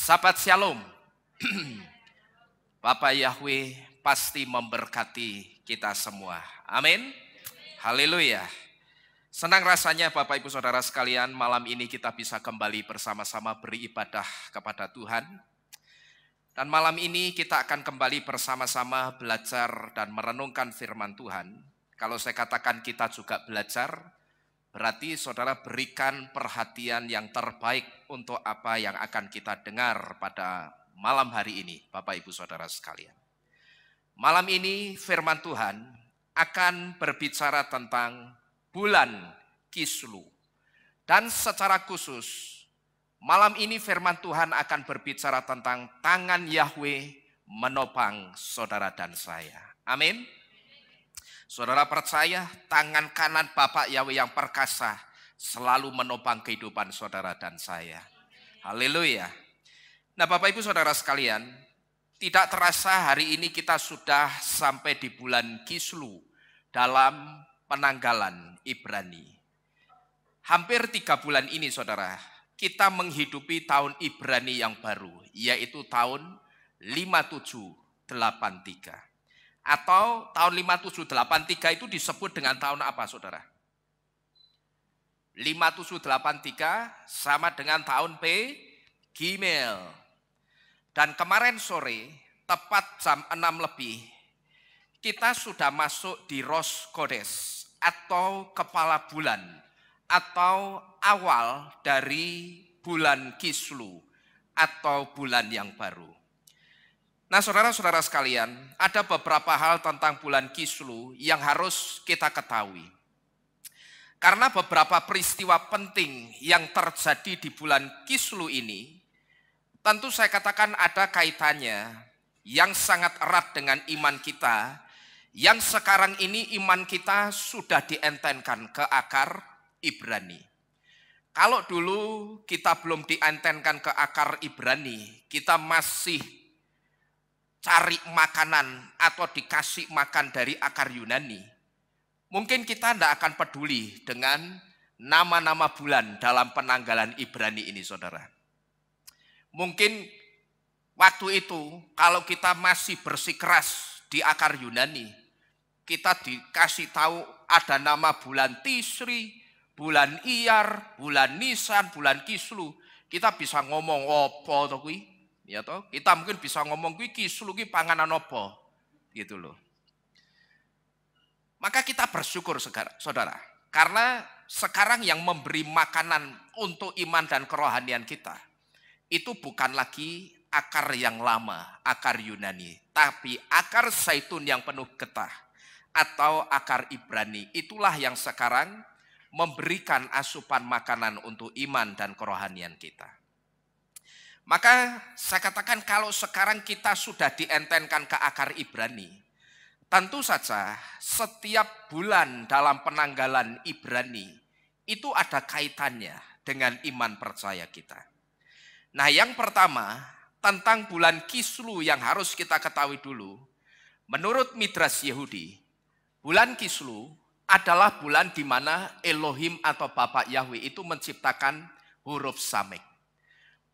Sahabat Shalom, Bapak Yahweh pasti memberkati kita semua. Amin. Haleluya. Senang rasanya Bapak Ibu Saudara sekalian, malam ini kita bisa kembali bersama-sama beribadah kepada Tuhan. Dan malam ini kita akan kembali bersama-sama belajar dan merenungkan firman Tuhan. Kalau saya katakan kita juga belajar, berarti saudara berikan perhatian yang terbaik untuk apa yang akan kita dengar pada malam hari ini, Bapak Ibu Saudara sekalian. Malam ini firman Tuhan akan berbicara tentang bulan Kislu. Dan secara khusus, malam ini firman Tuhan akan berbicara tentang tangan Yahweh menopang saudara dan saya. Amin. Saudara percaya tangan kanan Bapak Yahweh yang perkasa selalu menopang kehidupan saudara dan saya. Haleluya. Nah Bapak Ibu Saudara sekalian, tidak terasa hari ini kita sudah sampai di bulan Kislu dalam penanggalan Ibrani. Hampir 3 bulan ini saudara, kita menghidupi tahun Ibrani yang baru, yaitu tahun 5783. Atau tahun 5783 itu disebut dengan tahun apa saudara? 5783 sama dengan tahun Gimel. Dan kemarin sore, tepat jam 6 lebih, kita sudah masuk di Rosh Kodesh atau kepala bulan, atau awal dari bulan Kislu atau bulan yang baru. Nah saudara-saudara sekalian, ada beberapa hal tentang bulan Kislu yang harus kita ketahui. Karena beberapa peristiwa penting yang terjadi di bulan Kislu ini, tentu saya katakan ada kaitannya yang sangat erat dengan iman kita, yang sekarang ini iman kita sudah dientenkan ke akar Ibrani. Kalau dulu kita belum dientenkan ke akar Ibrani, kita masih cari makanan atau dikasih makan dari akar Yunani, mungkin kita tidak akan peduli dengan nama-nama bulan dalam penanggalan Ibrani ini saudara. Mungkin waktu itu kalau kita masih bersikeras di akar Yunani, kita dikasih tahu ada nama bulan Tisri, bulan Iyar, bulan Nisan, bulan Kislu, kita bisa ngomong opo to kuwi? Ya toh, kita mungkin bisa ngomong kuwi Kislu ki panganan apa gitu loh. Maka kita bersyukur saudara, karena sekarang yang memberi makanan untuk iman dan kerohanian kita itu bukan lagi akar yang lama, akar Yunani, tapi akar zaitun yang penuh getah atau akar Ibrani. Itulah yang sekarang memberikan asupan makanan untuk iman dan kerohanian kita. Maka saya katakan kalau sekarang kita sudah dientenkan ke akar Ibrani, tentu saja setiap bulan dalam penanggalan Ibrani itu ada kaitannya dengan iman percaya kita. Nah yang pertama tentang bulan Kislu yang harus kita ketahui dulu, menurut Midrash Yehudi, bulan Kislu adalah bulan di mana Elohim atau Bapak Yahweh itu menciptakan huruf Samek.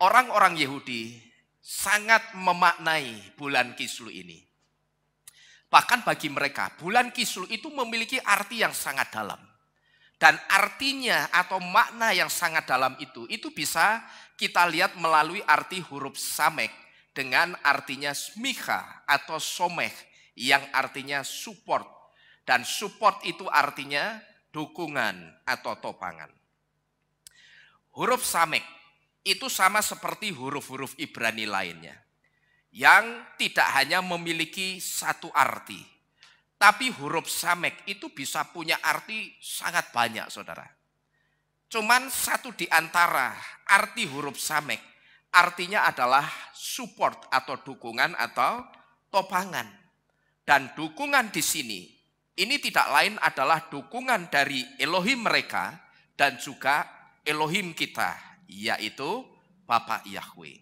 Orang-orang Yahudi sangat memaknai bulan Kislu ini. Bahkan bagi mereka, bulan Kislu itu memiliki arti yang sangat dalam. Dan artinya atau makna yang sangat dalam itu bisa kita lihat melalui arti huruf Samek dengan artinya smicha atau someh yang artinya support. Dan support itu artinya dukungan atau topangan. Huruf Samek itu sama seperti huruf-huruf Ibrani lainnya, yang tidak hanya memiliki satu arti, tapi huruf Samek itu bisa punya arti sangat banyak saudara. Cuman satu di antara arti huruf Samek, artinya adalah support atau dukungan atau topangan. Dan dukungan di sini, ini tidak lain adalah dukungan dari Elohim mereka dan juga Elohim kita, yaitu Bapak Yahweh.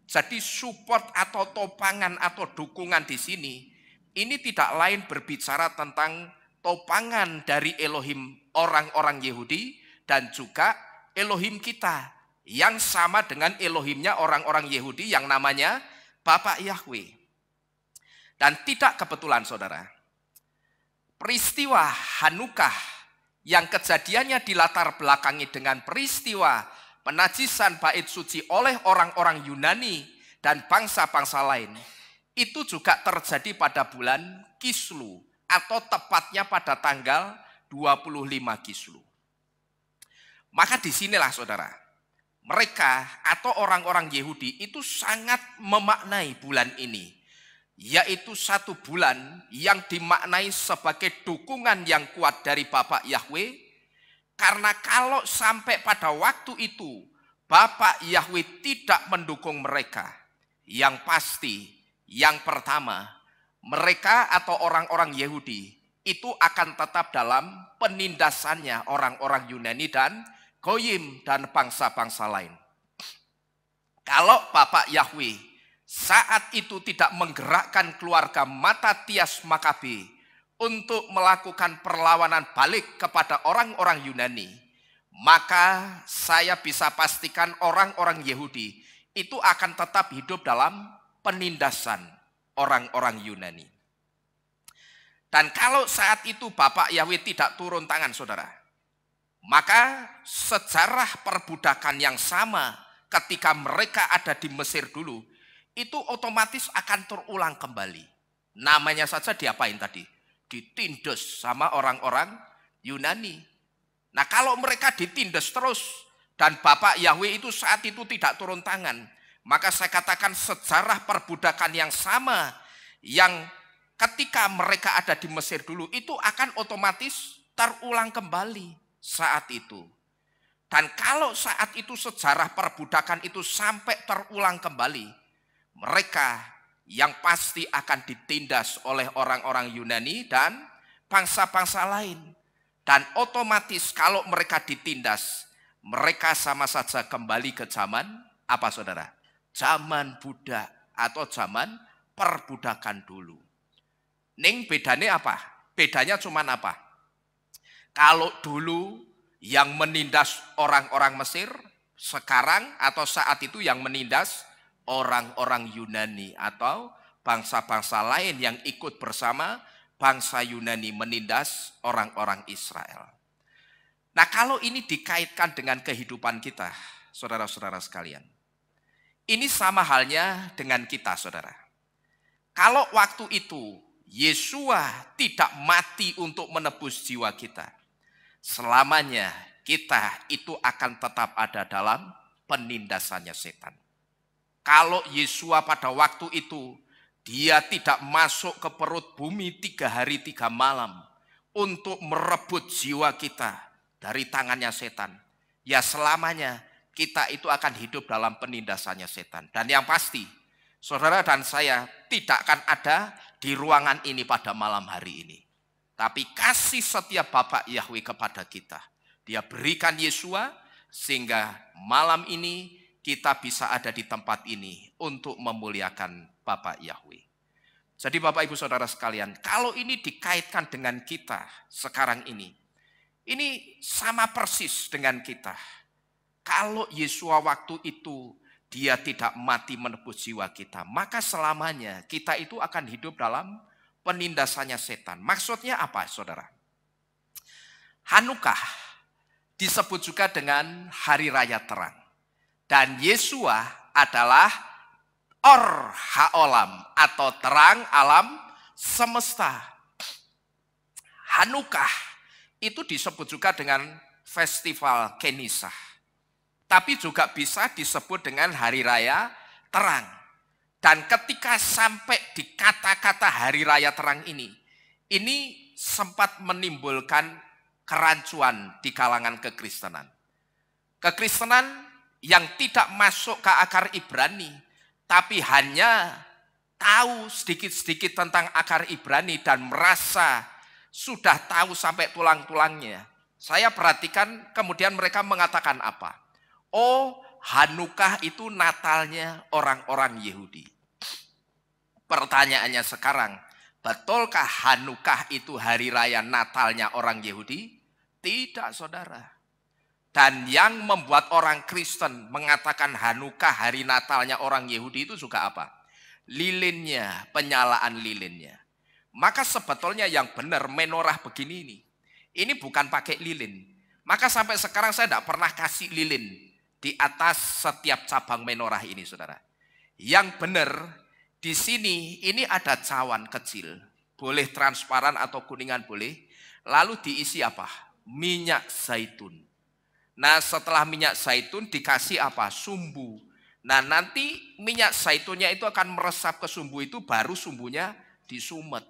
Jadi support atau topangan atau dukungan di sini, ini tidak lain berbicara tentang topangan dari Elohim orang-orang Yahudi dan juga Elohim kita, yang sama dengan Elohimnya orang-orang Yahudi yang namanya Bapak Yahweh. Dan tidak kebetulan saudara, peristiwa Hanukkah yang kejadiannya dilatar belakangi dengan peristiwa penajisan bait suci oleh orang-orang Yunani dan bangsa-bangsa lain, itu juga terjadi pada bulan Kislu atau tepatnya pada tanggal 25 Kislu. Maka disinilah saudara, mereka atau orang-orang Yahudi itu sangat memaknai bulan ini, yaitu satu bulan yang dimaknai sebagai dukungan yang kuat dari Bapak Yahweh, karena kalau sampai pada waktu itu Bapak Yahweh tidak mendukung mereka, yang pasti yang pertama, mereka atau orang-orang Yahudi itu akan tetap dalam penindasannya orang-orang Yunani dan Goyim dan bangsa-bangsa lain. Kalau Bapak Yahweh saat itu tidak menggerakkan keluarga Matatias Makabe untuk melakukan perlawanan balik kepada orang-orang Yunani, maka saya bisa pastikan orang-orang Yahudi itu akan tetap hidup dalam penindasan orang-orang Yunani. Dan kalau saat itu Bapak Yahweh tidak turun tangan saudara, maka sejarah perbudakan yang sama ketika mereka ada di Mesir dulu, itu otomatis akan terulang kembali. Namanya saja diapain tadi? Ditindas sama orang-orang Yunani. Nah kalau mereka ditindas terus dan Bapak Yahweh itu saat itu tidak turun tangan, maka saya katakan sejarah perbudakan yang sama yang ketika mereka ada di Mesir dulu itu akan otomatis terulang kembali saat itu. Dan kalau saat itu sejarah perbudakan itu sampai terulang kembali, mereka yang pasti akan ditindas oleh orang-orang Yunani dan bangsa-bangsa lain. Dan otomatis kalau mereka ditindas, mereka sama saja kembali ke zaman apa saudara? Zaman budak atau zaman perbudakan dulu. Ning bedanya apa? Bedanya cuman apa? Kalau dulu yang menindas orang-orang Mesir, sekarang atau saat itu yang menindas orang-orang Yunani atau bangsa-bangsa lain yang ikut bersama bangsa Yunani menindas orang-orang Israel. Nah kalau ini dikaitkan dengan kehidupan kita, saudara-saudara sekalian, ini sama halnya dengan kita saudara. Kalau waktu itu Yesua tidak mati untuk menebus jiwa kita, selamanya kita itu akan tetap ada dalam penindasannya setan. Kalau Yesua pada waktu itu dia tidak masuk ke perut bumi 3 hari 3 malam untuk merebut jiwa kita dari tangannya setan, ya selamanya kita itu akan hidup dalam penindasannya setan. Dan yang pasti saudara dan saya tidak akan ada di ruangan ini pada malam hari ini. Tapi kasih setia Bapak Yahweh kepada kita, dia berikan Yesua sehingga malam ini kita bisa ada di tempat ini untuk memuliakan Bapak Yahweh. Jadi Bapak Ibu Saudara sekalian, kalau ini dikaitkan dengan kita sekarang ini sama persis dengan kita. Kalau Yesua waktu itu dia tidak mati menebus jiwa kita, maka selamanya kita itu akan hidup dalam penindasannya setan. Maksudnya apa saudara? Hanukkah disebut juga dengan hari raya terang. Dan Yesua adalah Or Haolam atau terang alam semesta. Hanukkah itu disebut juga dengan festival Kenisah. Tapi juga bisa disebut dengan hari raya terang. Dan ketika sampai di kata-kata hari raya terang ini sempat menimbulkan kerancuan di kalangan kekristenan. Kekristenan yang tidak masuk ke akar Ibrani, tapi hanya tahu sedikit-sedikit tentang akar Ibrani dan merasa sudah tahu sampai tulang-tulangnya. Saya perhatikan kemudian mereka mengatakan apa? Oh, Hanukkah itu Natalnya orang-orang Yahudi. Pertanyaannya sekarang, betulkah Hanukkah itu hari raya Natalnya orang Yahudi? Tidak saudara. Dan yang membuat orang Kristen mengatakan Hanukkah hari Natalnya orang Yahudi itu juga apa? Lilinnya, penyalaan lilinnya. Maka sebetulnya yang benar menorah begini ini. Ini bukan pakai lilin. Maka sampai sekarang saya tidak pernah kasih lilin di atas setiap cabang menorah ini, saudara. Yang benar di sini ini ada cawan kecil. Boleh transparan atau kuningan boleh. Lalu diisi apa? Minyak zaitun. Nah setelah minyak zaitun dikasih apa? Sumbu. Nah nanti minyak zaitunnya itu akan meresap ke sumbu itu, baru sumbunya disumet.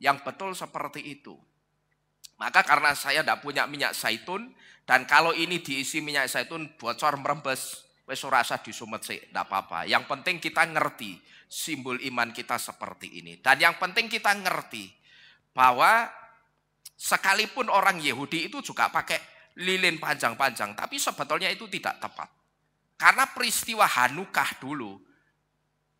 Yang betul seperti itu. Maka karena saya tidak punya minyak zaitun, dan kalau ini diisi minyak zaitun bocor merembes, wis ora usah disumet sih, tidak apa-apa. Yang penting kita ngerti simbol iman kita seperti ini. Dan yang penting kita ngerti bahwa sekalipun orang Yahudi itu juga pakai lilin panjang-panjang, tapi sebetulnya itu tidak tepat. Karena peristiwa Hanukkah dulu,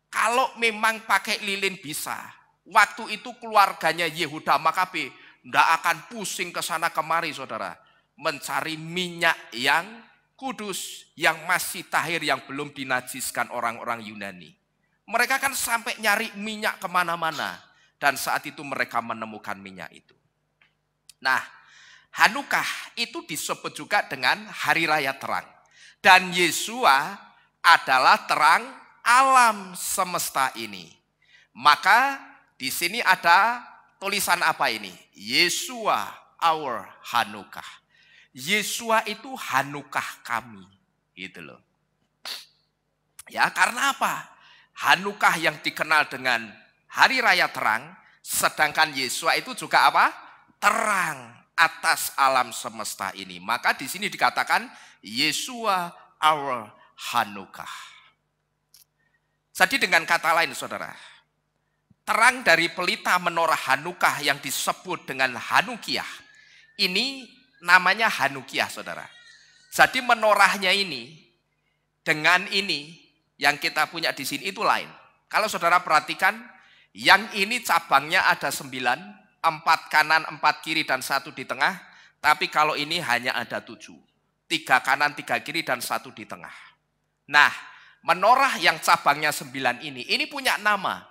kalau memang pakai lilin bisa, waktu itu keluarganya Yehuda Makabe tidak akan pusing ke sana kemari, saudara, mencari minyak yang kudus, yang masih tahir, yang belum dinajiskan orang-orang Yunani. Mereka kan sampai nyari minyak kemana-mana, dan saat itu mereka menemukan minyak itu. Nah, Hanukkah itu disebut juga dengan hari raya terang. Dan Yesua adalah terang alam semesta ini. Maka di sini ada tulisan apa ini? Yesua our Hanukkah. Yesua itu Hanukkah kami. Gitu loh. Ya, karena apa? Hanukkah yang dikenal dengan hari raya terang, sedangkan Yesua itu juga apa? Terang atas alam semesta ini. Maka di sini dikatakan Yesua our Hanukkah. Jadi dengan kata lain, saudara, terang dari pelita menorah Hanukkah yang disebut dengan Hanukiah, ini namanya Hanukiah, saudara. Jadi menorahnya ini dengan ini yang kita punya di sini itu lain. Kalau saudara perhatikan, yang ini cabangnya ada 9. 4 kanan, 4 kiri, dan 1 di tengah. Tapi kalau ini hanya ada 7. 3 kanan, 3 kiri, dan 1 di tengah. Nah, menorah yang cabangnya 9 ini punya nama.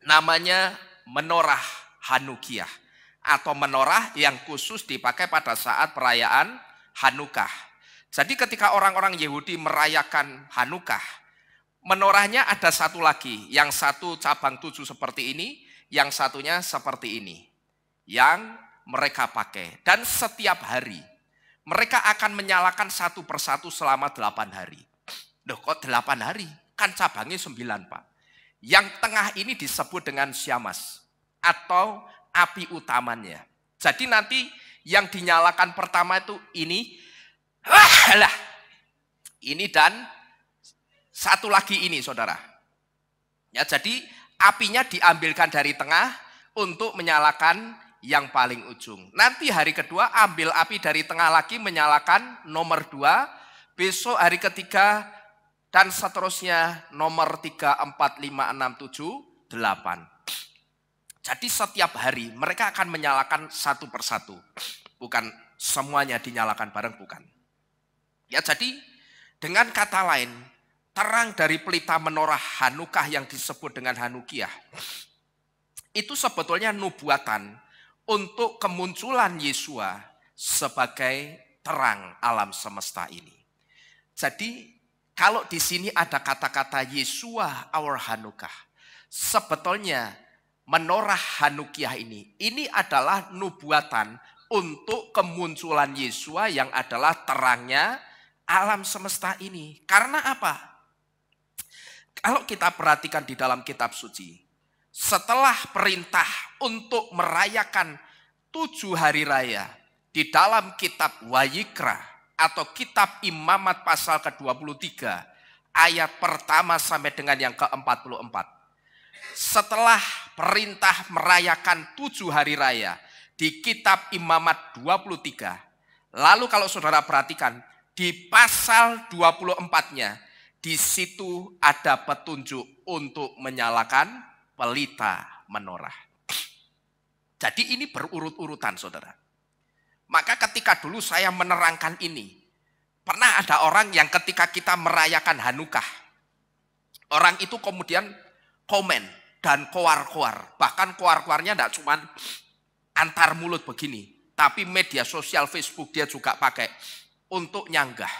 Namanya menorah Hanukiah. Atau menorah yang khusus dipakai pada saat perayaan Hanukkah. Jadi ketika orang-orang Yahudi merayakan Hanukkah, menorahnya ada satu lagi. Yang satu cabang 7 seperti ini, yang satunya seperti ini, yang mereka pakai. Dan setiap hari mereka akan menyalakan satu persatu selama 8 hari. Loh kok 8 hari? Kan cabangnya 9, Pak. Yang tengah ini disebut dengan syamas atau api utamanya. Jadi nanti yang dinyalakan pertama itu ini, ini dan satu lagi ini, saudara. Ya, jadi apinya diambilkan dari tengah untuk menyalakan yang paling ujung. Nanti hari kedua ambil api dari tengah lagi menyalakan nomor 2. Besok hari ketiga dan seterusnya nomor 3, 4, 5, 6, 7, 8. Jadi setiap hari mereka akan menyalakan satu persatu. Bukan semuanya dinyalakan bareng, bukan. Ya, jadi dengan kata lain, terang dari pelita menorah Hanukkah yang disebut dengan Hanukiah, itu sebetulnya nubuatan untuk kemunculan Yesua sebagai terang alam semesta ini. Jadi kalau di sini ada kata-kata Yesua our Hanukkah, sebetulnya menorah Hanukiah ini adalah nubuatan untuk kemunculan Yesua yang adalah terangnya alam semesta ini. Karena apa? Kalau kita perhatikan di dalam kitab suci, setelah perintah untuk merayakan 7 hari raya di dalam kitab Wayikra atau kitab Imamat pasal ke-23 ayat pertama sampai dengan yang ke-44. Setelah perintah merayakan 7 hari raya di kitab Imamat 23, lalu kalau saudara perhatikan di pasal 24-nya, di situ ada petunjuk untuk menyalakan pelita menorah. Jadi ini berurut-urutan, saudara. Maka ketika dulu saya menerangkan ini, pernah ada orang yang ketika kita merayakan Hanukkah, orang itu kemudian komen dan koar-koar. Bahkan koar-koarnya tidak cuma antar mulut begini, tapi media sosial Facebook dia juga pakai untuk nyanggah.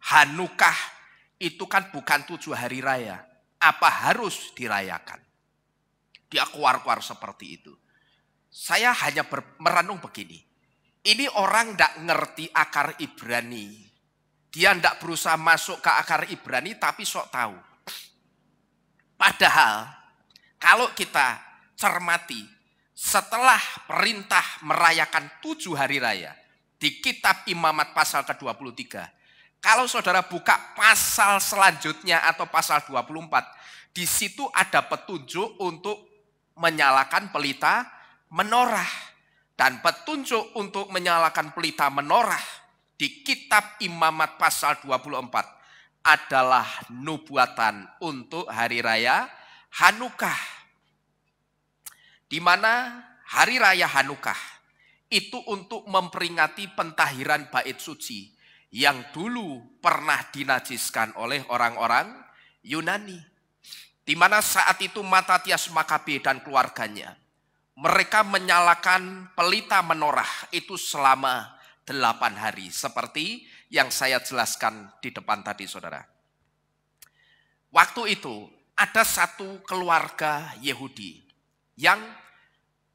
Hanukkah itu kan bukan 7 hari raya. Apa harus dirayakan? Dia koar-koar seperti itu. Saya hanya merenung begini. Ini orang tidak ngerti akar Ibrani. Dia tidak berusaha masuk ke akar Ibrani tapi sok tahu. Padahal kalau kita cermati setelah perintah merayakan 7 hari raya di kitab Imamat pasal ke-23. Kalau saudara buka pasal selanjutnya atau pasal 24, di situ ada petunjuk untuk menyalakan pelita menorah. Dan petunjuk untuk menyalakan pelita menorah di kitab Imamat pasal 24 adalah nubuatan untuk hari raya Hanukkah. Di mana hari raya Hanukkah itu untuk memperingati pentahiran bait suci yang dulu pernah dinajiskan oleh orang-orang Yunani. Di mana saat itu Matatias Makabe dan keluarganya, mereka menyalakan pelita menorah itu selama 8 hari. Seperti yang saya jelaskan di depan tadi saudara. Waktu itu ada satu keluarga Yahudi yang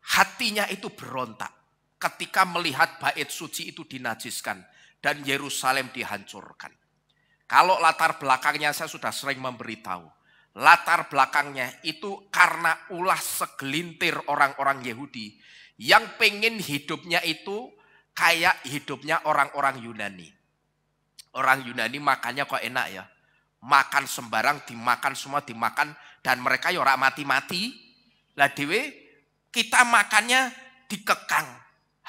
hatinya itu berontak ketika melihat bait suci itu dinajiskan dan Yerusalem dihancurkan. Kalau latar belakangnya saya sudah sering memberitahu. Latar belakangnya itu karena ulah segelintir orang-orang Yahudi yang pengen hidupnya itu kayak hidupnya orang-orang Yunani. Orang Yunani makannya kok enak ya. Makan sembarang, dimakan semua dimakan, dan mereka ya ora mati-mati. Lah dewe kita makannya dikekang.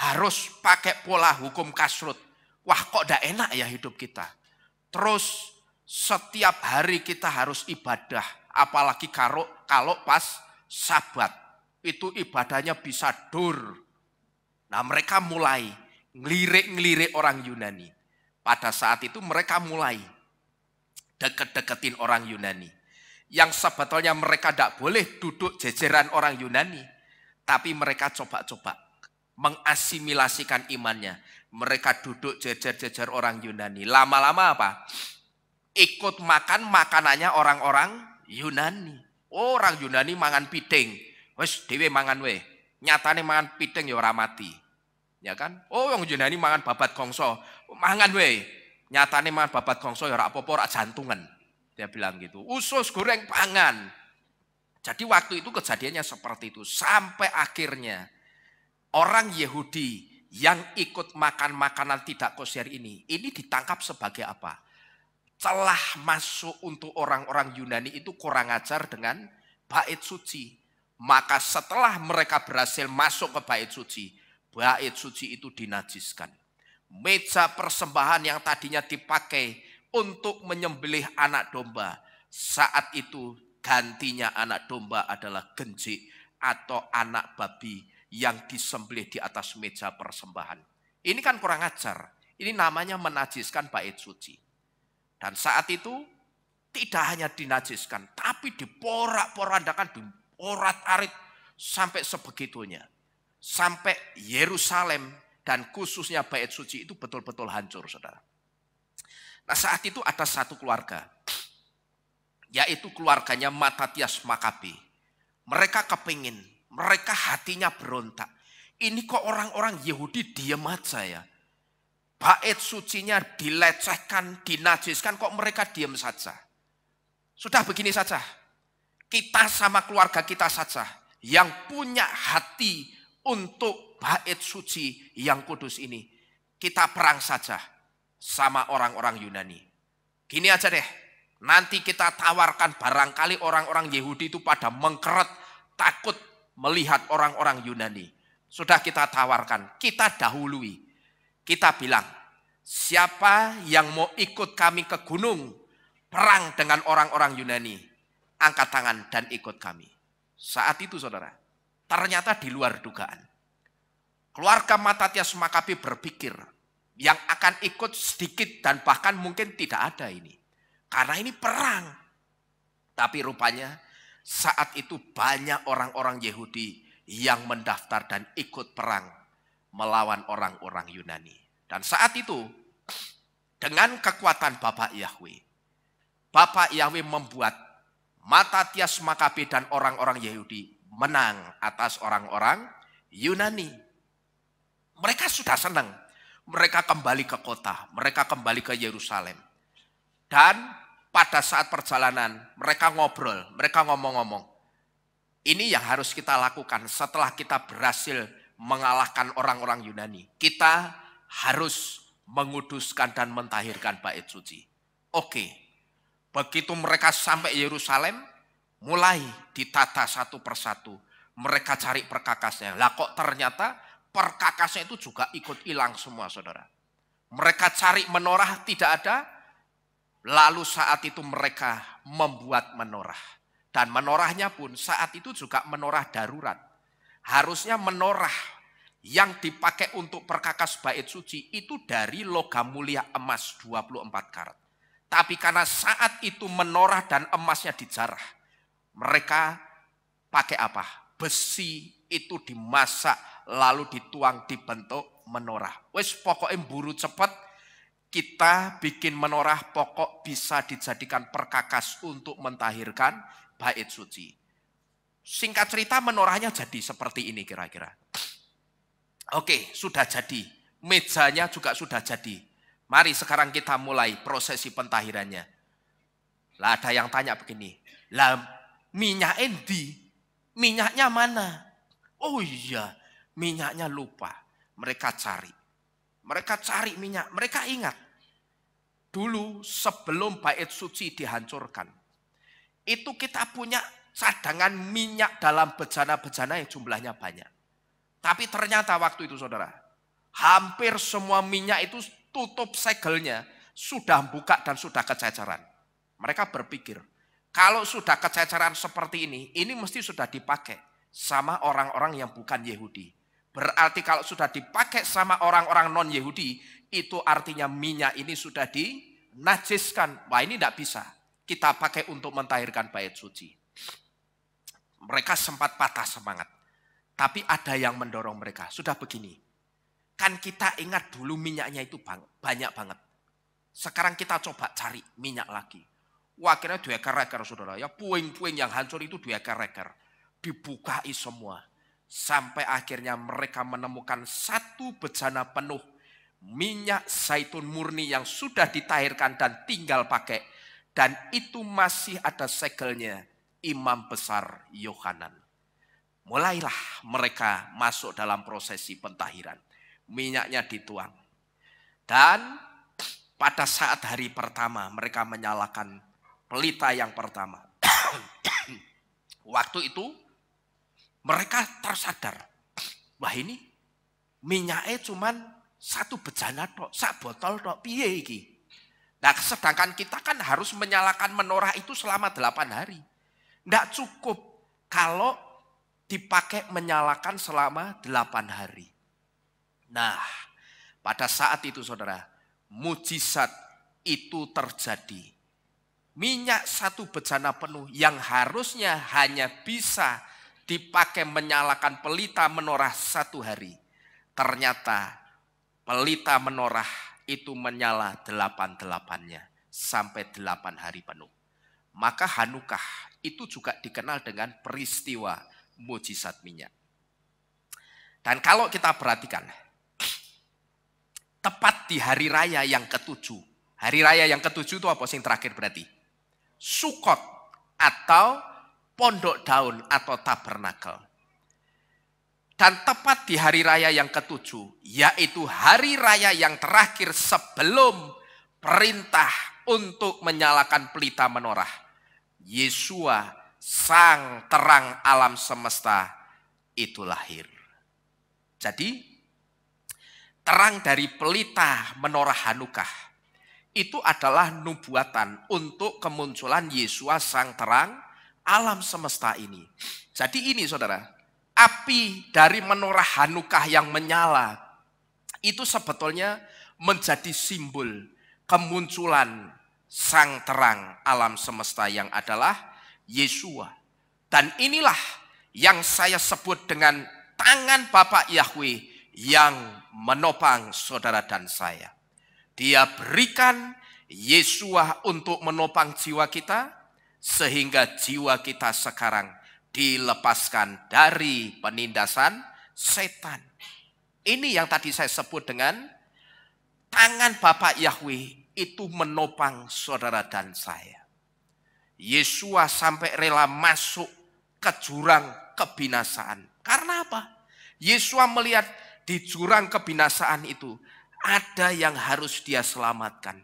Harus pakai pola hukum kasrut. Wah kok ndak enak ya hidup kita. Terus setiap hari kita harus ibadah, apalagi kalau pas Sabat, itu ibadahnya bisa dur. Nah mereka mulai ngelirik-ngelirik orang Yunani. Pada saat itu mereka mulai deket-deketin orang Yunani. Yang sebetulnya mereka tidak boleh duduk jejeran orang Yunani. Tapi mereka coba-coba mengasimilasikan imannya. Mereka duduk jejer-jejer orang Yunani. Lama-lama apa? Ikut makan makanannya orang-orang Yunani. Orang Yunani mangan piting. Wes dhewe mangan we. Nyatane mangan piting ya ora mati. Ya kan? Oh yang Yunani mangan babat gongso. Mangan we. Nyatane mangan babat gongso ya ora apa-apa, ora jantungan. Dia bilang gitu. Usus goreng pangan. Jadi waktu itu kejadiannya seperti itu. Sampai akhirnya orang Yahudi yang ikut makan makanan tidak kosher ini ditangkap sebagai apa? Celah masuk untuk orang-orang Yunani itu kurang ajar dengan bait suci. Maka setelah mereka berhasil masuk ke bait suci itu dinajiskan. Meja persembahan yang tadinya dipakai untuk menyembelih anak domba, saat itu gantinya anak domba adalah genjik atau anak babi yang disembelih di atas meja persembahan. Ini kan kurang ajar. Ini namanya menajiskan bait suci. Dan saat itu tidak hanya dinajiskan, tapi diporak-porandakan, diporat-arit sampai sebegitunya. Sampai Yerusalem dan khususnya bait suci itu betul-betul hancur, saudara. Nah saat itu ada satu keluarga, yaitu keluarganya Matatias Makabe. Mereka kepingin, mereka hatinya berontak. Ini kok orang-orang Yahudi diam aja ya. Bait sucinya dilecehkan, dinajiskan, kok mereka diam saja. Sudah begini saja, kita sama keluarga kita saja yang punya hati untuk bait suci yang kudus ini, kita perang saja sama orang-orang Yunani. Gini aja deh, nanti kita tawarkan, barangkali orang-orang Yahudi itu pada mengkeret, takut melihat orang-orang Yunani. Sudah kita tawarkan, kita dahului. Kita bilang, siapa yang mau ikut kami ke gunung, perang dengan orang-orang Yunani, angkat tangan dan ikut kami. Saat itu saudara, ternyata di luar dugaan. Keluarga Matatias Makabe berpikir yang akan ikut sedikit dan bahkan mungkin tidak ada ini. Karena ini perang. Tapi rupanya saat itu banyak orang-orang Yahudi yang mendaftar dan ikut perang melawan orang-orang Yunani. Dan saat itu dengan kekuatan Bapak Yahweh membuat Matatias Makabe dan orang-orang Yahudi menang atas orang-orang Yunani. Mereka sudah senang. Mereka kembali ke kota, mereka kembali ke Yerusalem. Dan pada saat perjalanan mereka ngobrol, mereka ngomong-ngomong. Ini yang harus kita lakukan setelah kita berhasil mengalahkan orang-orang Yunani. Kita harus menguduskan dan mentahirkan bait suci. Oke, begitu mereka sampai Yerusalem, mulai ditata satu persatu. Mereka cari perkakasnya. Lah kok ternyata perkakasnya itu juga ikut hilang semua, saudara. Mereka cari menorah, tidak ada. Lalu saat itu mereka membuat menorah. Dan menorahnya pun saat itu juga menorah darurat. Harusnya menorah yang dipakai untuk perkakas bait suci itu dari logam mulia emas 24 karat. Tapi karena saat itu menorah dan emasnya dijarah, mereka pakai apa? Besi itu dimasak lalu dituang dibentuk menorah. Wes pokoknya buru cepat kita bikin menorah, pokok bisa dijadikan perkakas untuk mentahirkan bait suci. Singkat cerita menorahnya jadi seperti ini kira-kira. Oke, sudah jadi. Mejanya juga sudah jadi. Mari sekarang kita mulai prosesi pentahirannya. Lah ada yang tanya begini, lah minyak endi? Minyaknya mana? Oh iya, minyaknya lupa. Mereka cari. Mereka cari minyak. Mereka ingat. Dulu sebelum bait suci dihancurkan. Itu kita punya cadangan minyak dalam bejana-bejana yang jumlahnya banyak. Tapi ternyata waktu itu saudara, hampir semua minyak itu tutup segelnya. Sudah buka dan sudah kececeran. Mereka berpikir, kalau sudah kececeran seperti ini mesti sudah dipakai sama orang-orang yang bukan Yahudi. Berarti kalau sudah dipakai sama orang-orang non-Yahudi, itu artinya minyak ini sudah dinajiskan. Wah ini tidak bisa. Kita pakai untuk mentahirkan bait suci. Mereka sempat patah semangat. Tapi ada yang mendorong mereka. Sudah begini. Kan kita ingat dulu minyaknya itu banyak banget. Sekarang kita coba cari minyak lagi. Wah akhirnya 2 eker saudara. Ya puing-puing yang hancur itu 2 eker. Dibukai semua. Sampai akhirnya mereka menemukan 1 bejana penuh minyak zaitun murni yang sudah ditahirkan dan tinggal pakai. Dan itu masih ada segelnya Imam Besar Yohanan. Mulailah mereka masuk dalam prosesi pentahiran. Minyaknya dituang. Dan pada saat hari pertama mereka menyalakan pelita yang pertama. Waktu itu mereka tersadar, wah ini minyaknya cuman 1 bejana tok, 1 botol tok, piye iki? Nah, sedangkan kita kan harus menyalakan menorah itu selama 8 hari. Tidak cukup kalau dipakai menyalakan selama 8 hari. Nah, pada saat itu saudara, mujizat itu terjadi. Minyak 1 bejana penuh yang harusnya hanya bisa dipakai menyalakan pelita menorah 1 hari. Ternyata pelita menorah itu menyala 8-8-nya sampai 8 hari penuh. Maka Hanukah itu juga dikenal dengan peristiwa mujizat minyak. Dan kalau kita perhatikan, tepat di hari raya yang ke-7. Hari raya yang ke-7 itu apa sih yang terakhir berarti? Sukot atau pondok daun atau tabernakel. Dan tepat di hari raya yang ke-7, yaitu hari raya yang terakhir sebelum perintah untuk menyalakan pelita menorah, Yesua sang terang alam semesta itu lahir. Jadi terang dari pelita menorah Hanukah itu adalah nubuatan untuk kemunculan Yesua sang terang alam semesta ini. Jadi ini saudara, api dari menorah Hanukah yang menyala itu sebetulnya menjadi simbol kemunculan sang terang alam semesta yang adalah Yesua. Dan inilah yang saya sebut dengan tangan Bapa Yahweh yang menopang saudara dan saya. Dia berikan Yesua untuk menopang jiwa kita, sehingga jiwa kita sekarang dilepaskan dari penindasan setan. Ini yang tadi saya sebut dengan tangan Bapa Yahweh itu menopang saudara dan saya. Yesua sampai rela masuk ke jurang kebinasaan. Karena apa? Yesua melihat di jurang kebinasaan itu ada yang harus dia selamatkan.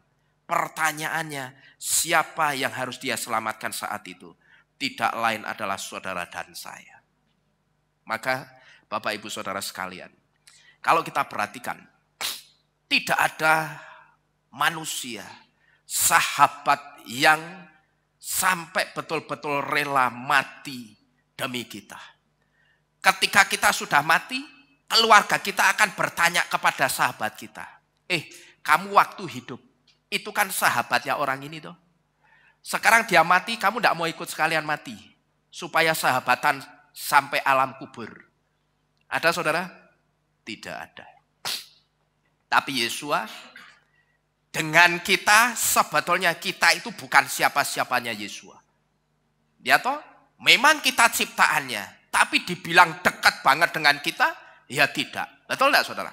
Pertanyaannya, siapa yang harus dia selamatkan saat itu? Tidak lain adalah saudara dan saya. Maka Bapak Ibu Saudara sekalian, kalau kita perhatikan, tidak ada manusia, sahabat yang sampai betul-betul rela mati demi kita. Ketika kita sudah mati, keluarga kita akan bertanya kepada sahabat kita. Kamu waktu hidup, itu kan sahabatnya orang ini toh. Sekarang dia mati, kamu tidak mau ikut sekalian mati. Supaya sahabatan sampai alam kubur. Ada saudara? Tidak ada. Tapi Yesua, dengan kita, sebetulnya kita itu bukan siapa-siapanya Yesua. Ya toh? Memang kita ciptaannya. Tapi dibilang dekat banget dengan kita, ya tidak. Betul tidak saudara?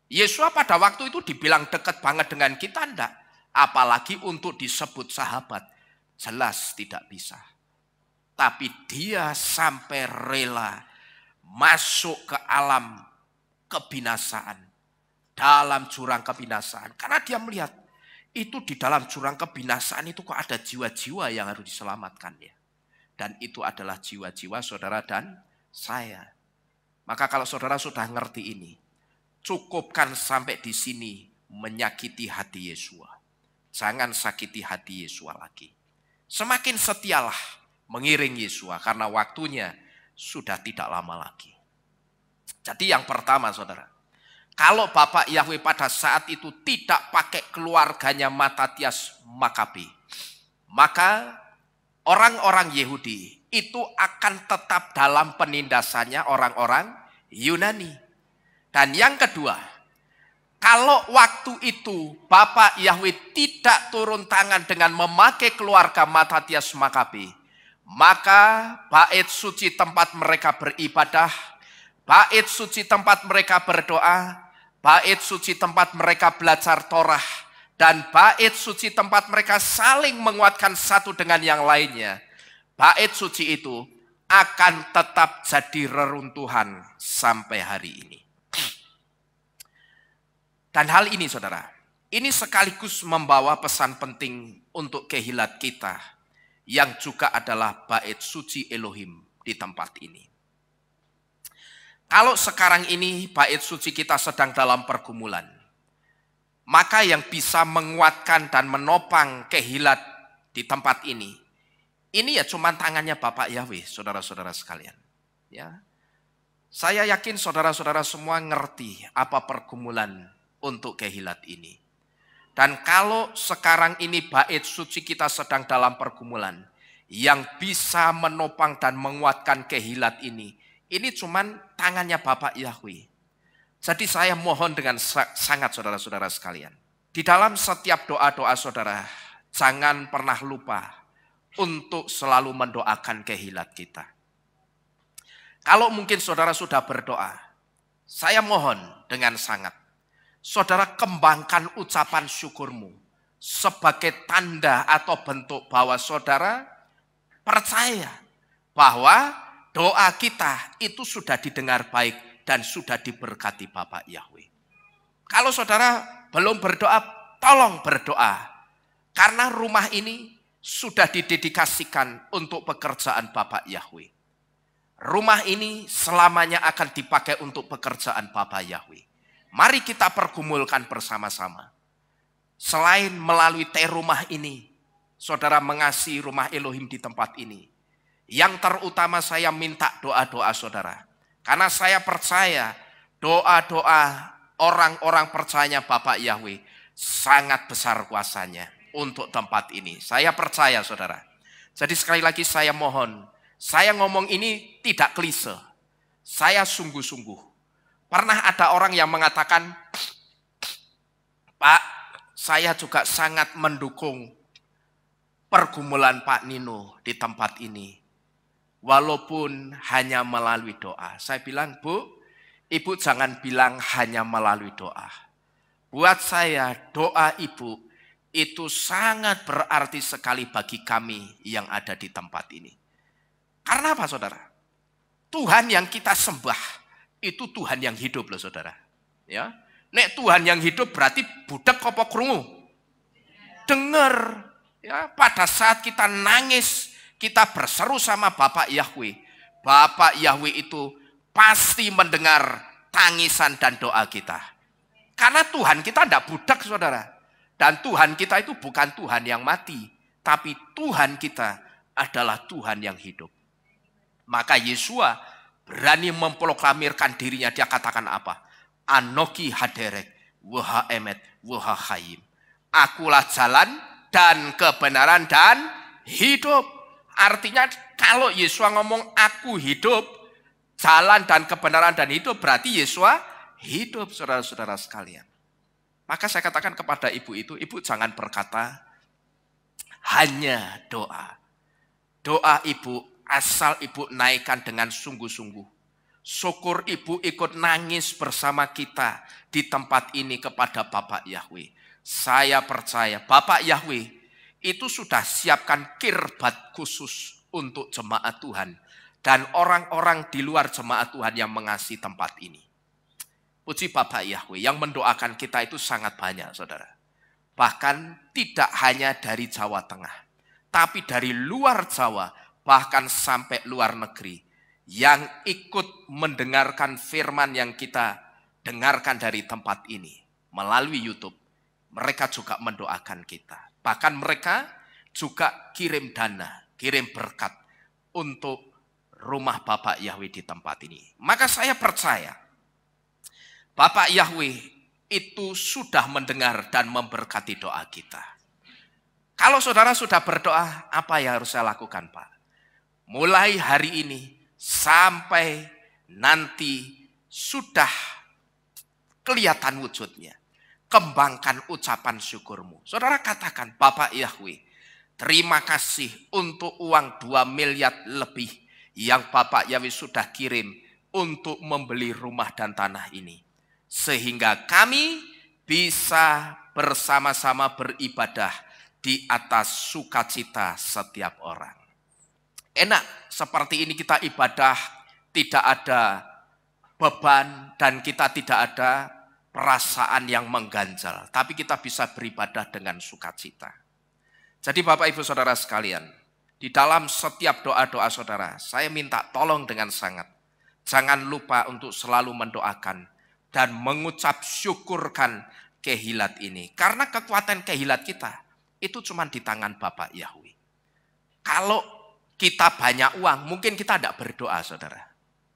Yesua pada waktu itu dibilang dekat banget dengan kita, enggak. Apalagi untuk disebut sahabat. Jelas tidak bisa. Tapi dia sampai rela masuk ke alam kebinasaan. Dalam jurang kebinasaan. Karena dia melihat, itu di dalam jurang kebinasaan itu kok ada jiwa-jiwa yang harus diselamatkan ya. Dan itu adalah jiwa-jiwa saudara dan saya. Maka kalau saudara sudah ngerti ini, cukupkan sampai di sini menyakiti hati Yesua. Jangan sakiti hati Yesua lagi. Semakin setialah mengiring Yesua karena waktunya sudah tidak lama lagi. Jadi yang pertama saudara, kalau Bapak Yahweh pada saat itu tidak pakai keluarganya Matatias Makabe, maka orang-orang Yahudi itu akan tetap dalam penindasannya orang-orang Yunani. Dan yang kedua, kalau waktu itu Bapak Yahweh tidak turun tangan dengan memakai keluarga Matatias Makabe, maka bait suci tempat mereka beribadah, bait suci tempat mereka berdoa, bait suci tempat mereka belajar Torah, dan bait suci tempat mereka saling menguatkan satu dengan yang lainnya, bait suci itu akan tetap jadi reruntuhan sampai hari ini. Dan hal ini saudara, ini sekaligus membawa pesan penting untuk kehilat kita yang juga adalah bait suci Elohim di tempat ini. Kalau sekarang ini bait suci kita sedang dalam pergumulan, maka yang bisa menguatkan dan menopang kehilat di tempat ini ya cuma tangannya Bapak Yahweh, saudara-saudara sekalian. Ya, saya yakin saudara-saudara semua ngerti apa pergumulan untuk kehilat ini. Dan kalau sekarang ini bait suci kita sedang dalam pergumulan, yang bisa menopang dan menguatkan kehilat ini cuman tangannya Bapak Yahweh. Jadi saya mohon dengan sangat saudara-saudara sekalian, di dalam setiap doa-doa saudara, jangan pernah lupa untuk selalu mendoakan kehilat kita. Kalau mungkin saudara sudah berdoa, saya mohon dengan sangat, saudara kembangkan ucapan syukurmu sebagai tanda atau bentuk bahwa saudara percaya bahwa doa kita itu sudah didengar baik dan sudah diberkati Bapak Yahweh. Kalau saudara belum berdoa, tolong berdoa. Karena rumah ini sudah didedikasikan untuk pekerjaan Bapak Yahweh. Rumah ini selamanya akan dipakai untuk pekerjaan Bapak Yahweh. Mari kita pergumulkan bersama-sama. Selain melalui rumah ini, saudara mengasihi rumah Elohim di tempat ini. Yang terutama saya minta doa-doa saudara. Karena saya percaya doa-doa orang-orang percaya Bapak Yahweh sangat besar kuasanya untuk tempat ini. Saya percaya saudara. Jadi sekali lagi saya mohon, saya ngomong ini tidak klise. Saya sungguh-sungguh. Pernah ada orang yang mengatakan, Pak, saya juga sangat mendukung pergumulan Pak Nino di tempat ini. Walaupun hanya melalui doa. Saya bilang, Bu, Ibu jangan bilang hanya melalui doa. Buat saya, doa Ibu itu sangat berarti sekali bagi kami yang ada di tempat ini. Karena apa, saudara? Tuhan yang kita sembah, itu Tuhan yang hidup loh, saudara. Ya, nek Tuhan yang hidup berarti budak apa krungu? Dengar. Ya, pada saat kita nangis, kita berseru sama Bapak Yahweh. Bapak Yahweh itu pasti mendengar tangisan dan doa kita. Karena Tuhan kita tidak budak, saudara. Dan Tuhan kita itu bukan Tuhan yang mati. Tapi Tuhan kita adalah Tuhan yang hidup. Maka Yesua berani memproklamirkan dirinya. Dia katakan apa? Anoki haderek, waha emet, waha hayim. Akulah jalan dan kebenaran dan hidup. Artinya kalau Yesua ngomong aku hidup, jalan dan kebenaran dan hidup, berarti Yesua hidup, saudara-saudara sekalian. Maka saya katakan kepada ibu itu, ibu jangan berkata hanya doa. Doa ibu asal ibu naikkan dengan sungguh-sungguh. Syukur ibu ikut nangis bersama kita di tempat ini kepada Bapak Yahweh. Saya percaya Bapak Yahweh itu sudah siapkan kirbat khusus untuk jemaat Tuhan dan orang-orang di luar jemaat Tuhan yang mengasihi tempat ini. Puji Bapak Yahweh, yang mendoakan kita itu sangat banyak, saudara. Bahkan tidak hanya dari Jawa Tengah, tapi dari luar Jawa, bahkan sampai luar negeri, yang ikut mendengarkan firman yang kita dengarkan dari tempat ini melalui YouTube. Mereka juga mendoakan kita. Bahkan mereka juga kirim dana, kirim berkat untuk rumah Bapak Yahweh di tempat ini. Maka saya percaya Bapak Yahweh itu sudah mendengar dan memberkati doa kita. Kalau saudara sudah berdoa, apa yang harus saya lakukan, Pak? Mulai hari ini sampai nanti sudah kelihatan wujudnya. Kembangkan ucapan syukurmu. Saudara katakan, Bapak Yahweh, terima kasih untuk uang 2 miliar lebih yang Bapak Yahweh sudah kirim untuk membeli rumah dan tanah ini. Sehingga kami bisa bersama-sama beribadah di atas sukacita setiap orang. Enak seperti ini kita ibadah, tidak ada beban dan kita tidak ada perasaan yang mengganjal, tapi kita bisa beribadah dengan sukacita. Jadi Bapak Ibu Saudara sekalian, di dalam setiap doa-doa saudara, saya minta tolong dengan sangat. Jangan lupa untuk selalu mendoakan dan mengucap syukurkan kehilat ini. Karena kekuatan kehilat kita, itu cuma di tangan Bapak Yahweh. Kalau kita banyak uang, mungkin kita tidak berdoa, saudara.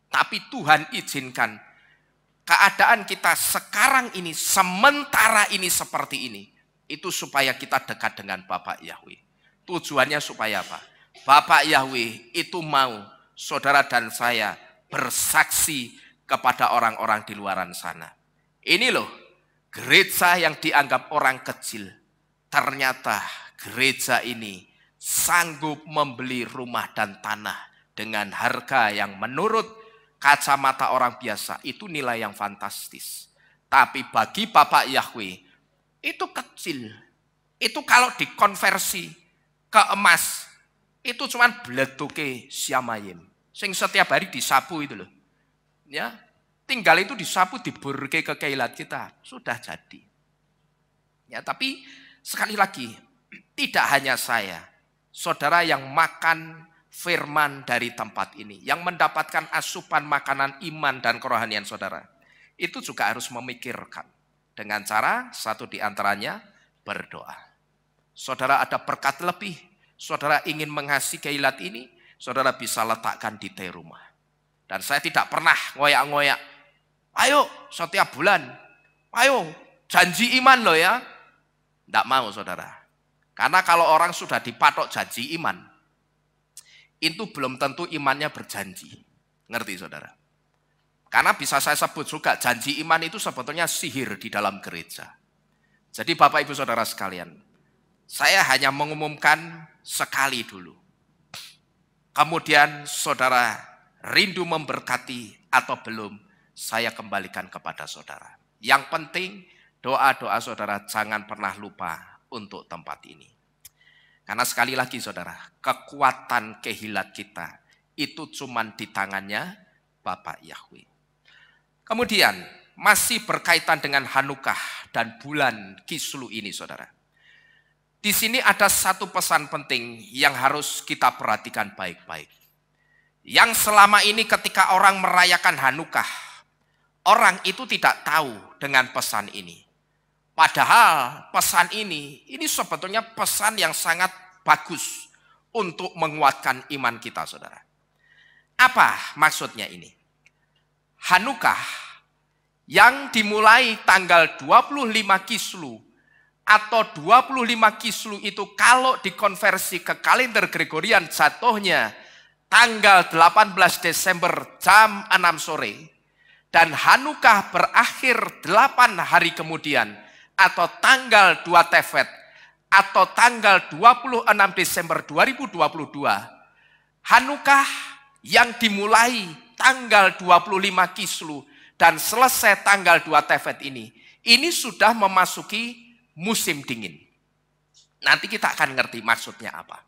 Tapi Tuhan izinkan keadaan kita sekarang ini, sementara ini seperti ini, itu supaya kita dekat dengan Bapak Yahweh. Tujuannya supaya apa? Bapak Yahweh itu mau saudara dan saya bersaksi kepada orang-orang di luaran sana. Ini loh, gereja yang dianggap orang kecil, ternyata gereja ini sanggup membeli rumah dan tanah dengan harga yang menurut kacamata orang biasa itu nilai yang fantastis. Tapi bagi Bapak Yahweh itu kecil. Itu kalau dikonversi ke emas itu cuman bleduke siamayim. Sing setiap hari disapu itu loh. Ya, tinggal itu disapu diburke ke keilat kita, sudah jadi. Ya, tapi sekali lagi tidak hanya saya, saudara yang makan firman dari tempat ini, yang mendapatkan asupan makanan iman dan kerohanian saudara, itu juga harus memikirkan dengan cara satu di antaranya berdoa. Saudara ada berkat lebih, saudara ingin mengasihi keilat ini, saudara bisa letakkan di rumah. Dan saya tidak pernah ngoyak-ngoyak. Ayo setiap bulan, ayo janji iman loh ya. Tidak mau saudara. Karena kalau orang sudah dipatok janji iman, itu belum tentu imannya berjanji. Ngerti saudara? Karena bisa saya sebut juga janji iman itu sebetulnya sihir di dalam gereja. Jadi Bapak Ibu Saudara sekalian, saya hanya mengumumkan sekali dulu. Kemudian saudara rindu memberkati atau belum, saya kembalikan kepada saudara. Yang penting doa-doa saudara jangan pernah lupa untuk tempat ini. Karena sekali lagi saudara, kekuatan kehilat kita itu cuma di tangannya Bapak Yahweh. Kemudian masih berkaitan dengan Hanukah dan bulan Kislu ini saudara. Di sini ada satu pesan penting yang harus kita perhatikan baik-baik. Yang selama ini ketika orang merayakan Hanukah, orang itu tidak tahu dengan pesan ini. Padahal pesan ini sebetulnya pesan yang sangat bagus untuk menguatkan iman kita saudara. Apa maksudnya ini? Hanukah yang dimulai tanggal 25 Kislu atau 25 Kislu itu kalau dikonversi ke kalender Gregorian jatuhnya tanggal 18 Desember jam 6 sore dan Hanukah berakhir 8 hari kemudian atau tanggal 2 Tevet atau tanggal 26 Desember 2022. Hanukah yang dimulai tanggal 25 Kislu dan selesai tanggal 2 Tevet ini sudah memasuki musim dingin. Nanti kita akan ngerti maksudnya apa.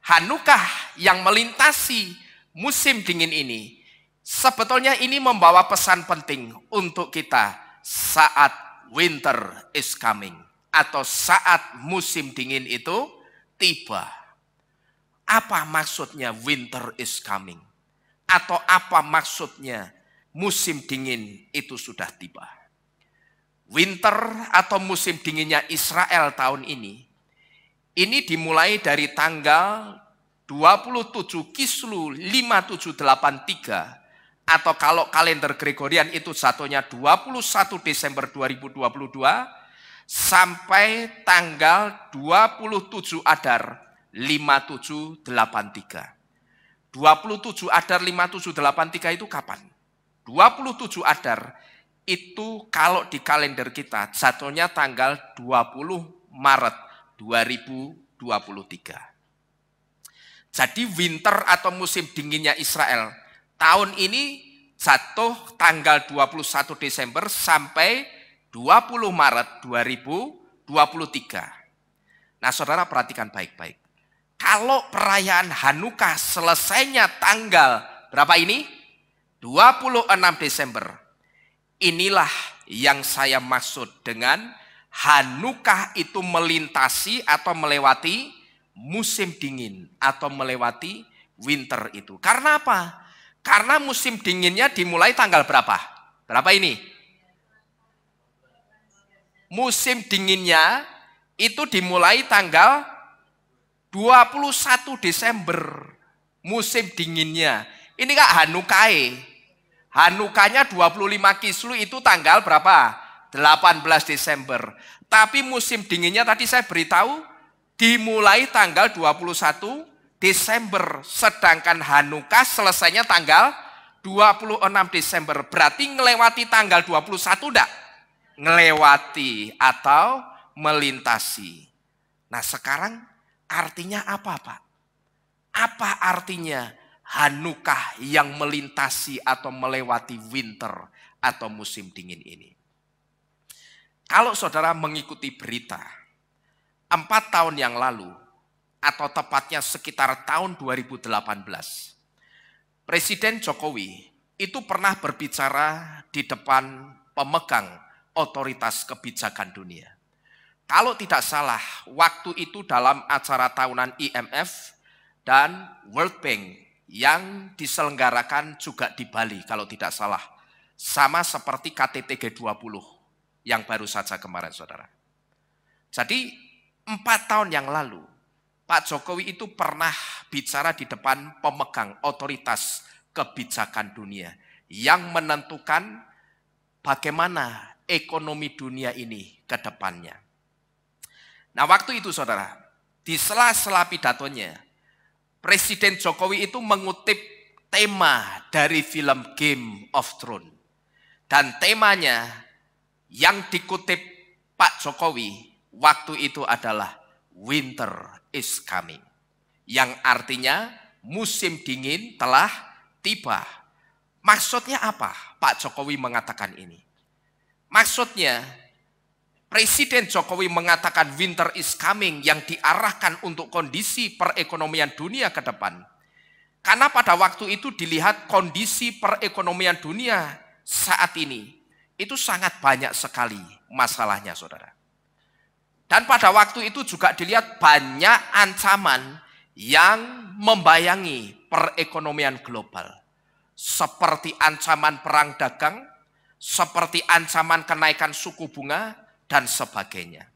Hanukah yang melintasi musim dingin ini, sebetulnya ini membawa pesan penting untuk kita saat winter is coming. Atau saat musim dingin itu tiba. Apa maksudnya winter is coming? Atau apa maksudnya musim dingin itu sudah tiba? Winter atau musim dinginnya Israel tahun ini dimulai dari tanggal 27 Kislu 5783 atau kalau kalender Gregorian itu jatuhnya 21 Desember 2022 sampai tanggal 27 Adar 5783. 27 Adar 5783 itu kapan? 27 Adar itu kalau di kalender kita jatuhnya tanggal 20 Maret 2023. Jadi winter atau musim dinginnya Israel tahun ini jatuh tanggal 21 Desember sampai 20 Maret 2023. Nah saudara perhatikan baik-baik. Kalau perayaan Hanukah selesainya tanggal berapa ini? 26 Desember. Inilah yang saya maksud dengan Hanukah itu melintasi atau melewati musim dingin atau melewati winter itu. Karena apa? Karena musim dinginnya dimulai tanggal berapa? Berapa ini? Musim dinginnya itu dimulai tanggal 21 Desember. Musim dinginnya. Ini Kak Hanukai. Hanukahnya 25 Kislu itu tanggal berapa? 18 Desember. Tapi musim dinginnya tadi saya beritahu dimulai tanggal 21 Desember. Sedangkan Hanukah selesainya tanggal 26 Desember. Berarti ngelewati tanggal 21 enggak? Ngelewati atau melintasi. Nah sekarang artinya apa Pak? Apa artinya Hanukah yang melintasi atau melewati winter atau musim dingin ini? Kalau saudara mengikuti berita, 4 tahun yang lalu, atau tepatnya sekitar tahun 2018, Presiden Jokowi itu pernah berbicara di depan pemegang otoritas kebijakan dunia. Kalau tidak salah, waktu itu dalam acara tahunan IMF dan World Bank yang diselenggarakan juga di Bali kalau tidak salah. Sama seperti KTT G20 yang baru saja kemarin saudara. Jadi 4 tahun yang lalu Pak Jokowi itu pernah bicara di depan pemegang otoritas kebijakan dunia yang menentukan bagaimana ekonomi dunia ini ke depannya. Nah, waktu itu saudara, di sela-sela pidatonya, Presiden Jokowi itu mengutip tema dari film Game of Thrones. Dan temanya yang dikutip Pak Jokowi waktu itu adalah Winter is coming. Yang artinya musim dingin telah tiba. Maksudnya apa Pak Jokowi mengatakan ini? Maksudnya Presiden Jokowi mengatakan winter is coming yang diarahkan untuk kondisi perekonomian dunia ke depan. Karena pada waktu itu dilihat kondisi perekonomian dunia saat ini itu sangat banyak sekali masalahnya saudara. Dan pada waktu itu juga dilihat banyak ancaman yang membayangi perekonomian global. Seperti ancaman perang dagang, seperti ancaman kenaikan suku bunga, dan sebagainya.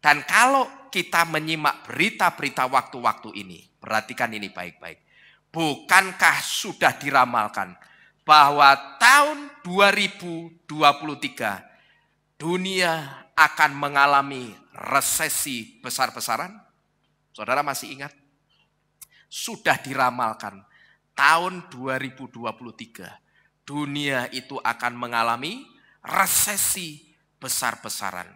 Dan kalau kita menyimak berita-berita waktu-waktu ini, perhatikan ini baik-baik. Bukankah sudah diramalkan bahwa tahun 2023 dunia akan mengalami resesi besar-besaran? Saudara masih ingat? Sudah diramalkan tahun 2023 dunia itu akan mengalami resesi besar-besaran.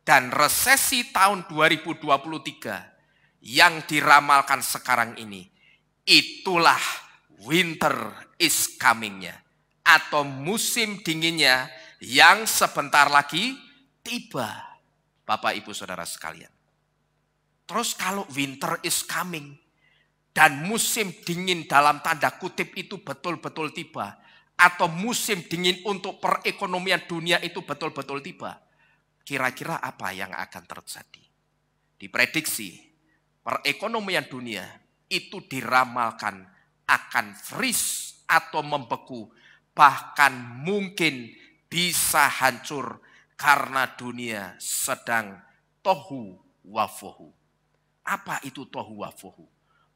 Dan resesi tahun 2023 yang diramalkan sekarang ini, itulah winter is coming-nya. Atau musim dinginnya yang sebentar lagi tiba. Bapak Ibu Saudara sekalian. Terus kalau winter is coming dan musim dingin dalam tanda kutip itu betul-betul tiba, atau musim dingin untuk perekonomian dunia itu betul-betul tiba, kira-kira apa yang akan terjadi? Diprediksi perekonomian dunia itu diramalkan akan freeze atau membeku, bahkan mungkin bisa hancur karena dunia sedang tohu wafohu. Apa itu tohu wafohu?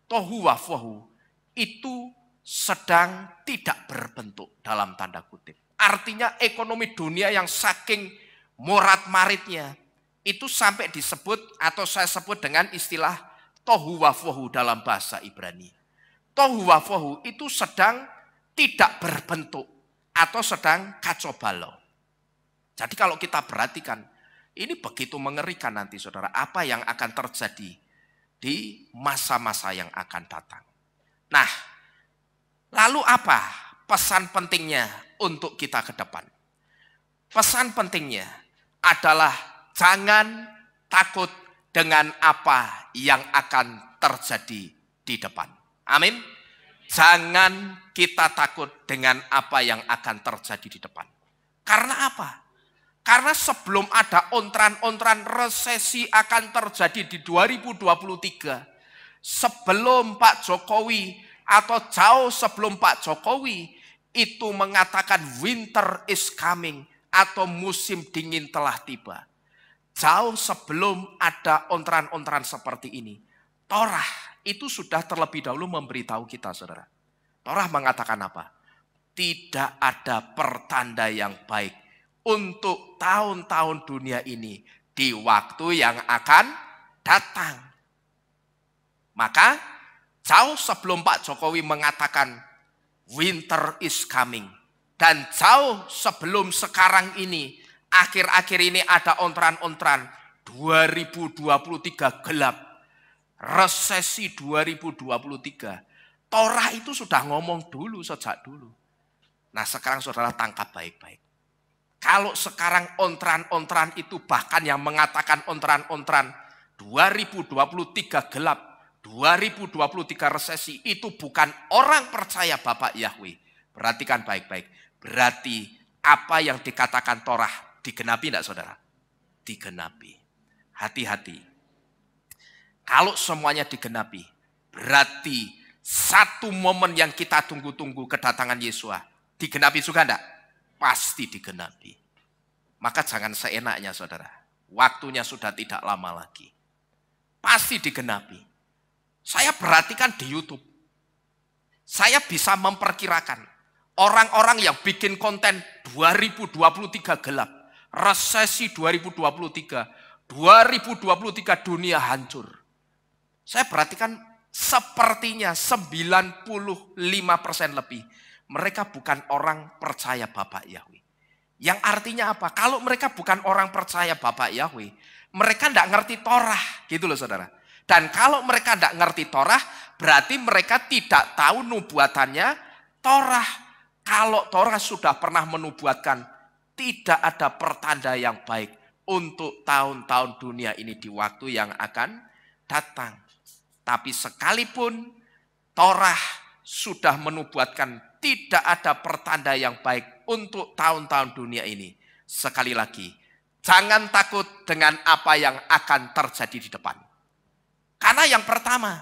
Tohu wafohu itu sedang tidak berbentuk dalam tanda kutip. Artinya ekonomi dunia yang saking morat-maritnya itu sampai disebut atau saya sebut dengan istilah tohu wafohu dalam bahasa Ibrani. Tohu wafohu itu sedang tidak berbentuk atau sedang kacau balau. Jadi kalau kita perhatikan, ini begitu mengerikan nanti saudara, apa yang akan terjadi di masa-masa yang akan datang. Nah, lalu apa pesan pentingnya untuk kita ke depan? Pesan pentingnya adalah jangan takut dengan apa yang akan terjadi di depan. Amin. Jangan kita takut dengan apa yang akan terjadi di depan. Karena apa? Karena sebelum ada ontran-ontran resesi akan terjadi di 2023, sebelum Pak Jokowi atau jauh sebelum Pak Jokowi itu mengatakan winter is coming atau musim dingin telah tiba. Jauh sebelum ada ontran-ontran seperti ini, Torah itu sudah terlebih dahulu memberitahu kita, saudara. Torah mengatakan apa? Tidak ada pertanda yang baik untuk tahun-tahun dunia ini di waktu yang akan datang. Maka jauh sebelum Pak Jokowi mengatakan winter is coming, dan jauh sebelum sekarang ini, akhir-akhir ini ada ontran-ontran 2023 gelap, resesi 2023. Torah itu sudah ngomong dulu, sejak dulu. Nah sekarang saudara tangkap baik-baik. Kalau sekarang ontran-ontran itu bahkan yang mengatakan ontran-ontran 2023 gelap, 2023 resesi, itu bukan orang percaya Bapak Yahweh. Perhatikan baik-baik. Berarti apa yang dikatakan Torah digenapi enggak saudara? Digenapi. Hati-hati. Kalau semuanya digenapi, berarti satu momen yang kita tunggu-tunggu kedatangan Yesus digenapi juga enggak? Pasti digenapi. Maka jangan seenaknya saudara. Waktunya sudah tidak lama lagi. Pasti digenapi. Saya perhatikan di YouTube. Saya bisa memperkirakan orang-orang yang bikin konten 2023 gelap, resesi 2023, 2023 dunia hancur. Saya perhatikan sepertinya 95% lebih mereka bukan orang percaya Bapak Yahweh. Yang artinya apa? Kalau mereka bukan orang percaya Bapak Yahweh, mereka tidak ngerti Torah, gitu loh saudara. Dan kalau mereka tidak ngerti Torah, berarti mereka tidak tahu nubuatannya Torah. Kalau Torah sudah pernah menubuatkan, tidak ada pertanda yang baik untuk tahun-tahun dunia ini di waktu yang akan datang. Tapi sekalipun Torah sudah menubuatkan tidak ada pertanda yang baik untuk tahun-tahun dunia ini. Sekali lagi, jangan takut dengan apa yang akan terjadi di depan. Karena yang pertama,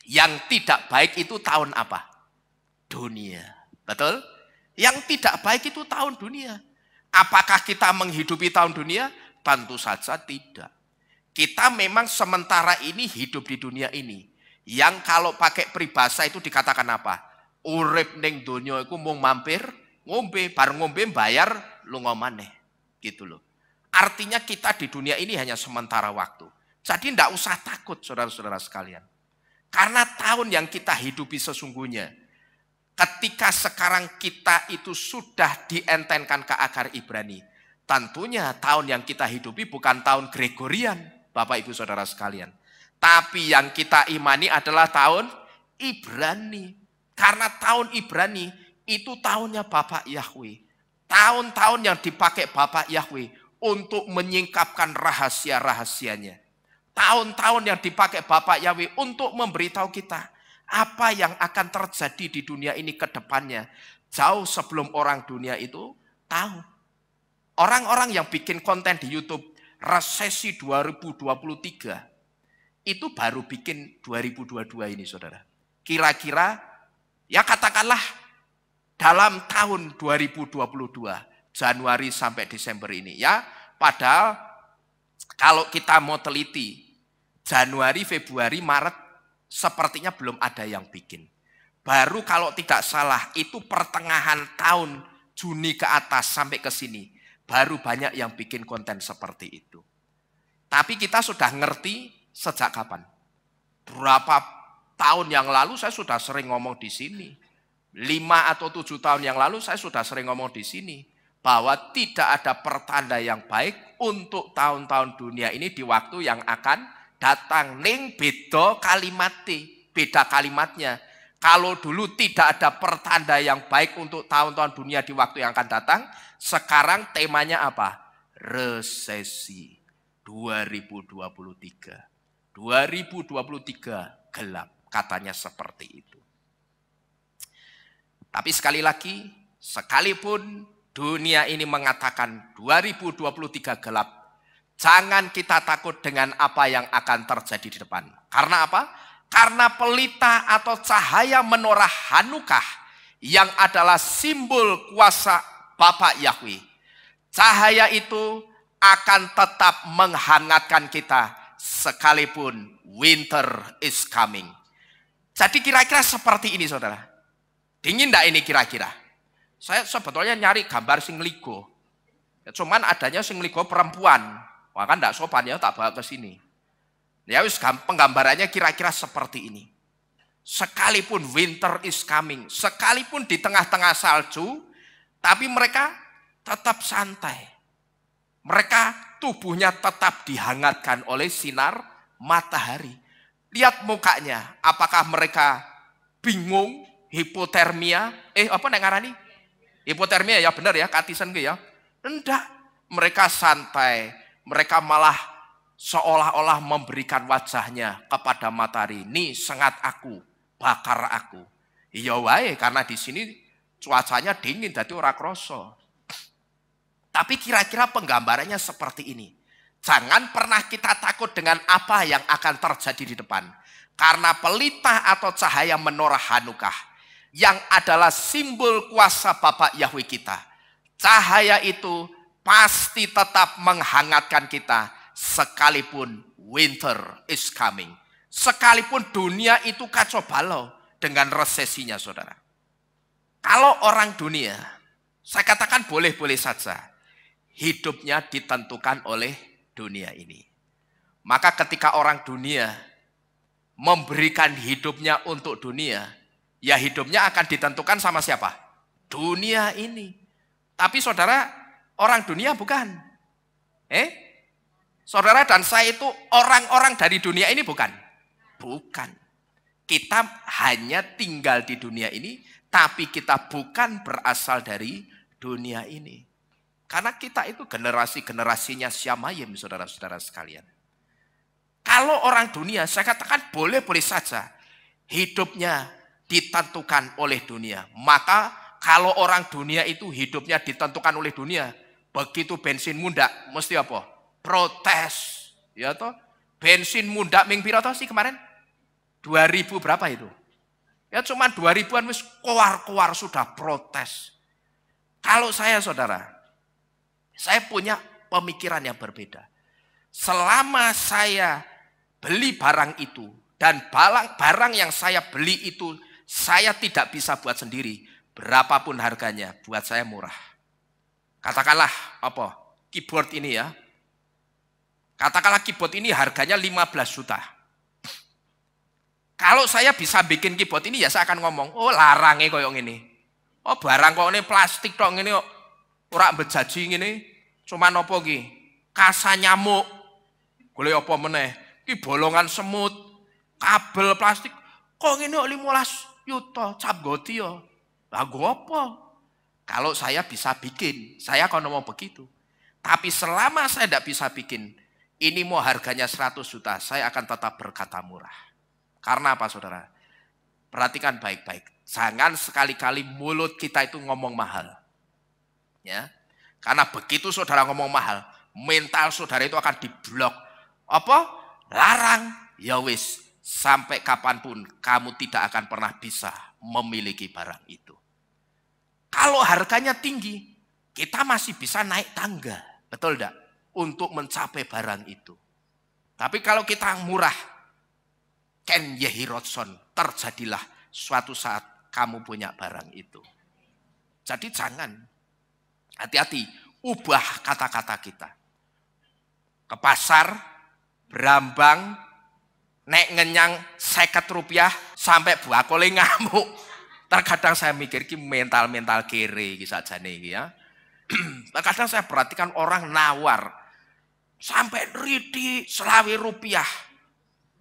yang tidak baik itu tahun apa? Dunia. Betul? Yang tidak baik itu tahun dunia. Apakah kita menghidupi tahun dunia? Tentu saja tidak. Kita memang sementara ini hidup di dunia ini. Yang kalau pakai peribahasa itu dikatakan apa? Urip ning donya iku mung mampir, ngombe, bareng ngombe bayar lunga maneh. Gitu loh. Artinya kita di dunia ini hanya sementara waktu. Jadi tidak usah takut saudara-saudara sekalian. Karena tahun yang kita hidupi sesungguhnya, ketika sekarang kita itu sudah dientenkan ke akar Ibrani, tentunya tahun yang kita hidupi bukan tahun Gregorian, Bapak Ibu Saudara sekalian. Tapi yang kita imani adalah tahun Ibrani. Karena tahun Ibrani itu tahunnya Bapak Yahweh. Tahun-tahun yang dipakai Bapak Yahweh untuk menyingkapkan rahasia-rahasianya. Tahun-tahun yang dipakai Bapak Yahweh untuk memberitahu kita apa yang akan terjadi di dunia ini ke depannya. Jauh sebelum orang dunia itu tahu. Orang-orang yang bikin konten di YouTube, resesi 2023, itu baru bikin 2022 ini saudara. Kira-kira, ya katakanlah dalam tahun 2022, Januari sampai Desember ini ya. Padahal kalau kita mau teliti, Januari, Februari, Maret, sepertinya belum ada yang bikin. Baru kalau tidak salah itu pertengahan tahun Juni ke atas sampai ke sini. Baru banyak yang bikin konten seperti itu. Tapi kita sudah ngerti sejak kapan? Berapa tahun yang lalu saya sudah sering ngomong di sini. 5 atau 7 tahun yang lalu saya sudah sering ngomong di sini. Bahwa tidak ada pertanda yang baik untuk tahun-tahun dunia ini di waktu yang akan datang. Ning beda kalimatnya. Kalau dulu tidak ada pertanda yang baik untuk tahun-tahun dunia di waktu yang akan datang, sekarang temanya apa? Resesi 2023. 2023 gelap, katanya seperti itu. Tapi sekali lagi, sekalipun dunia ini mengatakan 2023 gelap, jangan kita takut dengan apa yang akan terjadi di depan. Karena apa? Karena pelita atau cahaya menorah Hanukah yang adalah simbol kuasa Bapak Yahweh. Cahaya itu akan tetap menghangatkan kita sekalipun winter is coming. Jadi kira-kira seperti ini saudara. Dingin enggak ini kira-kira? Saya sebetulnya nyari gambar sing ligo. Cuman adanya sing ligo perempuan. Wah kan enggak sopan ya tak bawa ke sini. Ya wis penggambarannya kira-kira seperti ini. Sekalipun winter is coming, sekalipun di tengah-tengah salju, tapi mereka tetap santai. Mereka tubuhnya tetap dihangatkan oleh sinar matahari. Lihat mukanya, apakah mereka bingung, hipotermia? Apa nek ngarani? Hipotermia ya benar ya, katisan ke ya. Enggak, mereka santai, mereka malah seolah-olah memberikan wajahnya kepada matahari. Nih sengat aku, bakar aku. Iya wae karena di sini cuacanya dingin jadi ora kroso. Tapi kira-kira penggambarannya seperti ini. Jangan pernah kita takut dengan apa yang akan terjadi di depan. Karena pelita atau cahaya menorah Hanukah yang adalah simbol kuasa Bapak Yahweh kita. Cahaya itu pasti tetap menghangatkan kita. Sekalipun winter is coming. Sekalipun dunia itu kacau balau. dengan resesinya, saudara. Kalau orang dunia, saya katakan boleh-boleh saja, hidupnya ditentukan oleh dunia ini. Maka ketika orang dunia memberikan hidupnya untuk dunia, ya hidupnya akan ditentukan sama siapa? Dunia ini. Tapi saudara, orang dunia bukan. Saudara dan saya itu orang-orang dari dunia ini bukan? Bukan. Kita hanya tinggal di dunia ini, tapi kita bukan berasal dari dunia ini. Karena kita itu generasi-generasinya Syamayim, saudara-saudara sekalian. Kalau orang dunia, saya katakan boleh-boleh saja hidupnya ditentukan oleh dunia. Maka kalau orang dunia itu hidupnya ditentukan oleh dunia, begitu bensin mundak, mesti apa? Protes. Ya toh? Bensin mundak ming pira toh sih kemarin? 2000 berapa itu? Ya cuma 2000-an wis keluar sudah protes. Kalau saya, saudara, saya punya pemikiran yang berbeda. Selama saya beli barang itu dan barang yang saya beli itu saya tidak bisa buat sendiri, berapapun harganya buat saya murah. Katakanlah apa? Keyboard ini ya. Katakanlah keyboard ini harganya 15 juta. Kalau saya bisa bikin keyboard ini ya saya akan ngomong, oh larangnya koyong ini. Oh barang kok ini plastik dong ini kok ora bejaji ini. Cuma nopo ki? Kasa nyamuk. Golek apa meneh? Ki bolongan semut, kabel plastik. Kok ngene kok 15 juta cap goti yo. Lah apa? Kalau saya bisa bikin, saya akan ngomong begitu. Tapi selama saya tidak bisa bikin, ini mau harganya 100 juta, saya akan tetap berkata murah. Karena apa, saudara? Perhatikan baik-baik. Jangan sekali-kali mulut kita itu ngomong mahal. Ya. Karena begitu saudara ngomong mahal, mental saudara itu akan diblok. Apa? Larang. Ya wis, sampai kapanpun kamu tidak akan pernah bisa memiliki barang itu. Kalau harganya tinggi, kita masih bisa naik tangga. Betul enggak? Untuk mencapai barang itu. Tapi kalau kita murah, Ken Yehirotson, terjadilah suatu saat kamu punya barang itu. Jadi jangan, hati-hati, ubah kata-kata kita. Ke pasar, berambang, nek ngenyang 50 rupiah, sampai bakule ngamuk. Terkadang saya mikir, ki mental-mental kere sajane ya. Terkadang saya perhatikan orang nawar, sampai ridi 20 rupiah.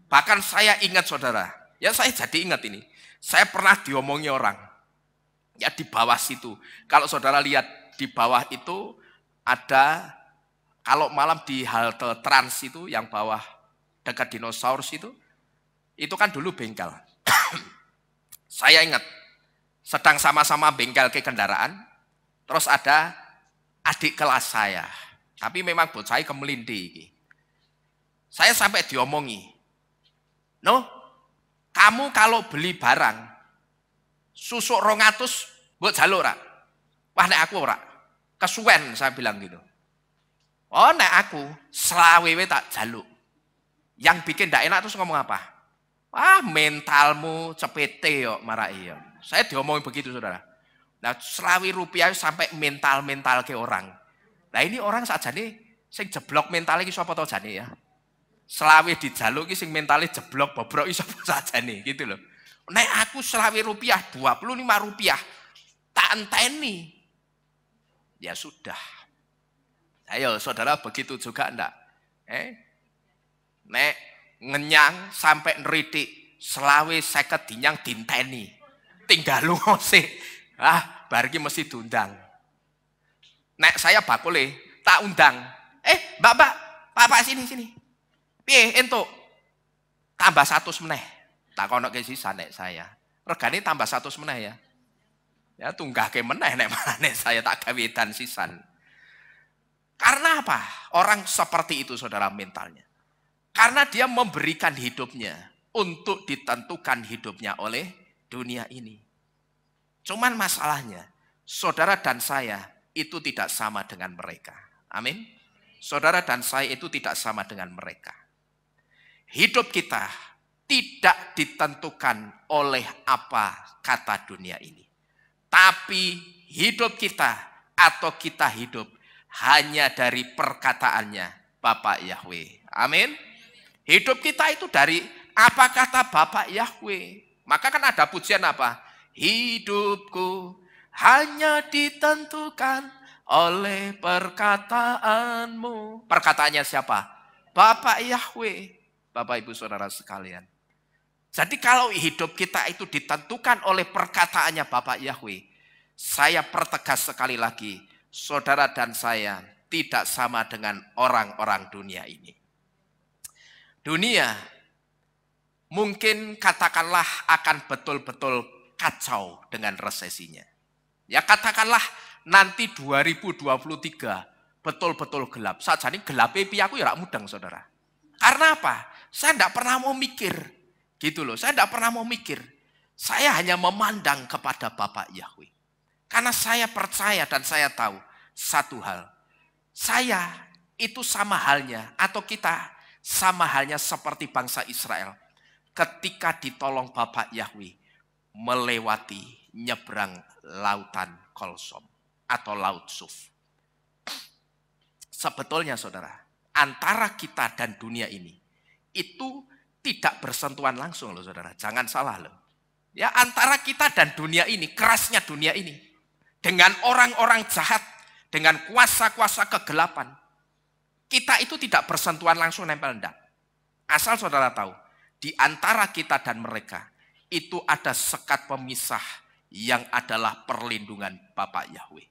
Bahkan saya ingat, saudara, ya saya jadi ingat ini. Saya pernah diomongi orang, ya di bawah situ. Kalau saudara lihat di bawah itu ada, kalau malam di halte Trans itu, yang bawah dekat dinosaurus itu kan dulu bengkel. Saya ingat, sedang sama-sama bengkel ke kendaraan, terus ada adik kelas saya. Tapi memang bocah kemelindi. Saya sampai diomongi, no, kamu kalau beli barang susuk 200 mbok jaluk ora? Wah nek aku ora. Kesuwen saya bilang gitu. Oh nek aku selawewe tak jaluk. Yang bikin ndak enak terus ngomong apa? Wah mentalmu cepete yo marai yo. Saya diomongin begitu, saudara. Nah 20 rupiah sampai mental-mental ke orang. Nah ini orang sajane sing jeblok mentalnya ki sapa to jane ya? Selawe dijaluk ki sing mentale jeblok bobrok iso sajane gitu loh. Nek aku 20 rupiah, 25 rupiah tak enteni. Ya sudah. Ayo saudara begitu juga enggak? Nek ngenyang sampai neritik 20-50 dinyang dinteni. Tinggal lu sih. Bar ki mesti diundang. Nek saya bakule tak undang. Mbak, Pak sini. Piye entuk? Tambah 100 meneh. Tak kono ke sisa nek saya. Regane tambah 100 meneh ya. Ya tunggahke meneh nek maneh saya tak gawe dan sisan. Karena apa? Orang seperti itu, saudara, mentalnya. Karena dia memberikan hidupnya untuk ditentukan hidupnya oleh dunia ini. Cuman masalahnya, saudara dan saya itu tidak sama dengan mereka. Amin. Saudara dan saya itu tidak sama dengan mereka. Hidup kita tidak ditentukan oleh apa kata dunia ini. Tapi hidup kita atau kita hidup hanya dari perkataannya Bapak Yahweh. Amin. Hidup kita itu dari apa kata Bapak Yahweh. Maka kan ada pujian apa? Hidupku hanya ditentukan oleh perkataanmu. Perkataannya siapa? Bapak Yahweh. Bapak Ibu Saudara sekalian. Jadi kalau hidup kita itu ditentukan oleh perkataannya Bapak Yahweh, saya pertegas sekali lagi, saudara dan saya tidak sama dengan orang-orang dunia ini. Dunia mungkin katakanlah akan betul-betul kacau dengan resesinya. Ya katakanlah nanti 2023 betul-betul gelap. Sajane gelape piye aku ya ora mudeng saudara. Karena apa? Saya tidak pernah mau mikir. Gitu loh, saya tidak pernah mau mikir. Saya hanya memandang kepada Bapak Yahweh. Karena saya percaya dan saya tahu satu hal. Saya itu sama halnya atau kita sama halnya seperti bangsa Israel. Ketika ditolong Bapak Yahweh melewati nyebrang lautan Kolsom atau Laut Suf. Sebetulnya saudara, antara kita dan dunia ini itu tidak bersentuhan langsung loh saudara. Jangan salah loh. Ya antara kita dan dunia ini, kerasnya dunia ini. Dengan orang-orang jahat, dengan kuasa-kuasa kegelapan. Kita itu tidak bersentuhan langsung nempel enggak. Asal saudara tahu, di antara kita dan mereka, itu ada sekat pemisah yang adalah perlindungan Bapak Yahweh.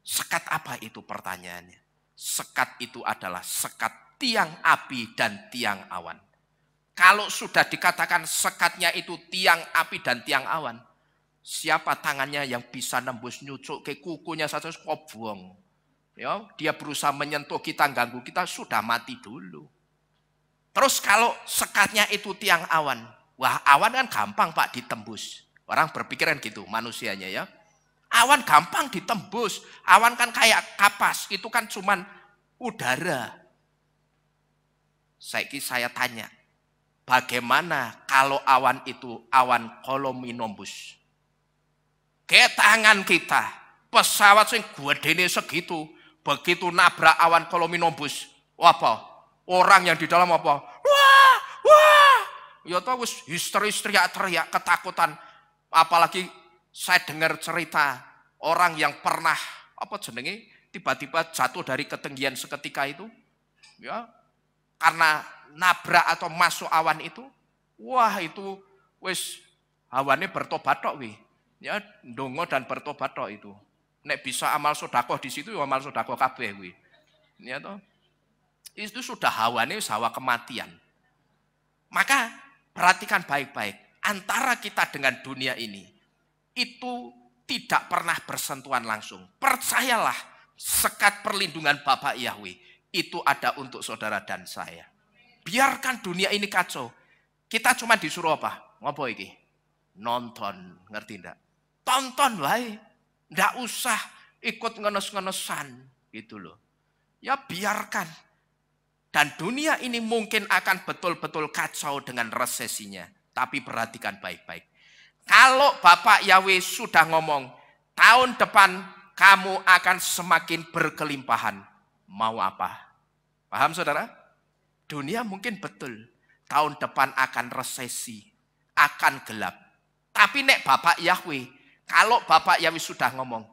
Sekat apa itu pertanyaannya? Sekat itu adalah sekat tiang api dan tiang awan. Kalau sudah dikatakan sekatnya itu tiang api dan tiang awan, siapa tangannya yang bisa nembus nyucuk ke kukunya saja kok buang. Ya, dia berusaha menyentuh kita, ganggu kita, sudah mati dulu. Terus kalau sekatnya itu tiang awan, wah awan kan gampang Pak ditembus. Orang berpikiran gitu manusianya ya. Awan gampang ditembus, awan kan kayak kapas, itu kan cuman udara. Saya tanya, bagaimana kalau awan itu awan kolominombus? Ke tangan kita, pesawat sing gedene segitu, begitu nabrak awan kolominombus, apa? Orang yang di dalam apa? Wah, wah. Ya tahu wis histeris teriak-teriak ketakutan. Apalagi saya dengar cerita orang yang pernah apa jenenge tiba-tiba jatuh dari ketinggian seketika itu. Ya. Karena nabrak atau masuk awan itu, wah itu wis hawane bertobat tok wi. Ya, ndonga dan bertobat tok itu. Nek bisa amal sedekah di situ ya amal sedekah kabeh wi. Ya toh. Itu sudah hawane wis hawa kematian. Maka perhatikan baik-baik, antara kita dengan dunia ini itu tidak pernah bersentuhan langsung. Percayalah, sekat perlindungan Bapak Yahweh itu ada untuk saudara dan saya. Biarkan dunia ini kacau. Kita cuma disuruh apa? Ngopo iki? Nonton, ngerti ndak? Tonton wae. Ndak usah ikut ngenes-ngenesan gitu loh. Ya biarkan. Dan dunia ini mungkin akan betul-betul kacau dengan resesinya. Tapi perhatikan baik-baik. Kalau Bapak Yahweh sudah ngomong, tahun depan kamu akan semakin berkelimpahan. Mau apa? Paham saudara? Dunia mungkin betul. Tahun depan akan resesi. Akan gelap. Tapi nek Bapak Yahweh, kalau Bapak Yahweh sudah ngomong,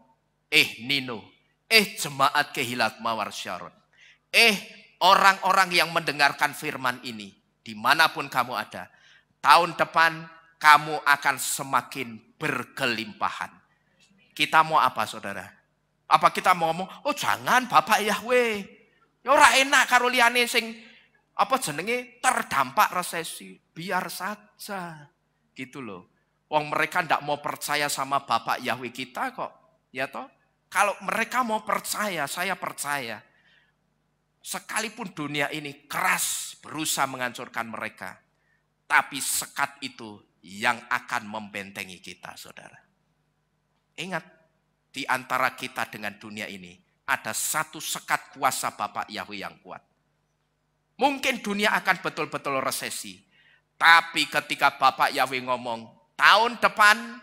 Nino, jemaat Kehilat Mawar Sharon, orang-orang yang mendengarkan firman ini, dimanapun kamu ada, tahun depan kamu akan semakin berkelimpahan. Kita mau apa saudara? Apa kita mau ngomong, oh jangan Bapak Yahweh, ya ora enak karo liyane sing apa jenenge terdampak resesi, biar saja. Gitu loh. Wong mereka ndak mau percaya sama Bapak Yahweh kita kok. Ya toh? Kalau mereka mau percaya, saya percaya. Sekalipun dunia ini keras berusaha menghancurkan mereka, tapi sekat itu yang akan membentengi kita, saudara. Ingat, di antara kita dengan dunia ini ada satu sekat kuasa Bapak Yahweh yang kuat. Mungkin dunia akan betul-betul resesi, Tapi ketika Bapak Yahweh ngomong, tahun depan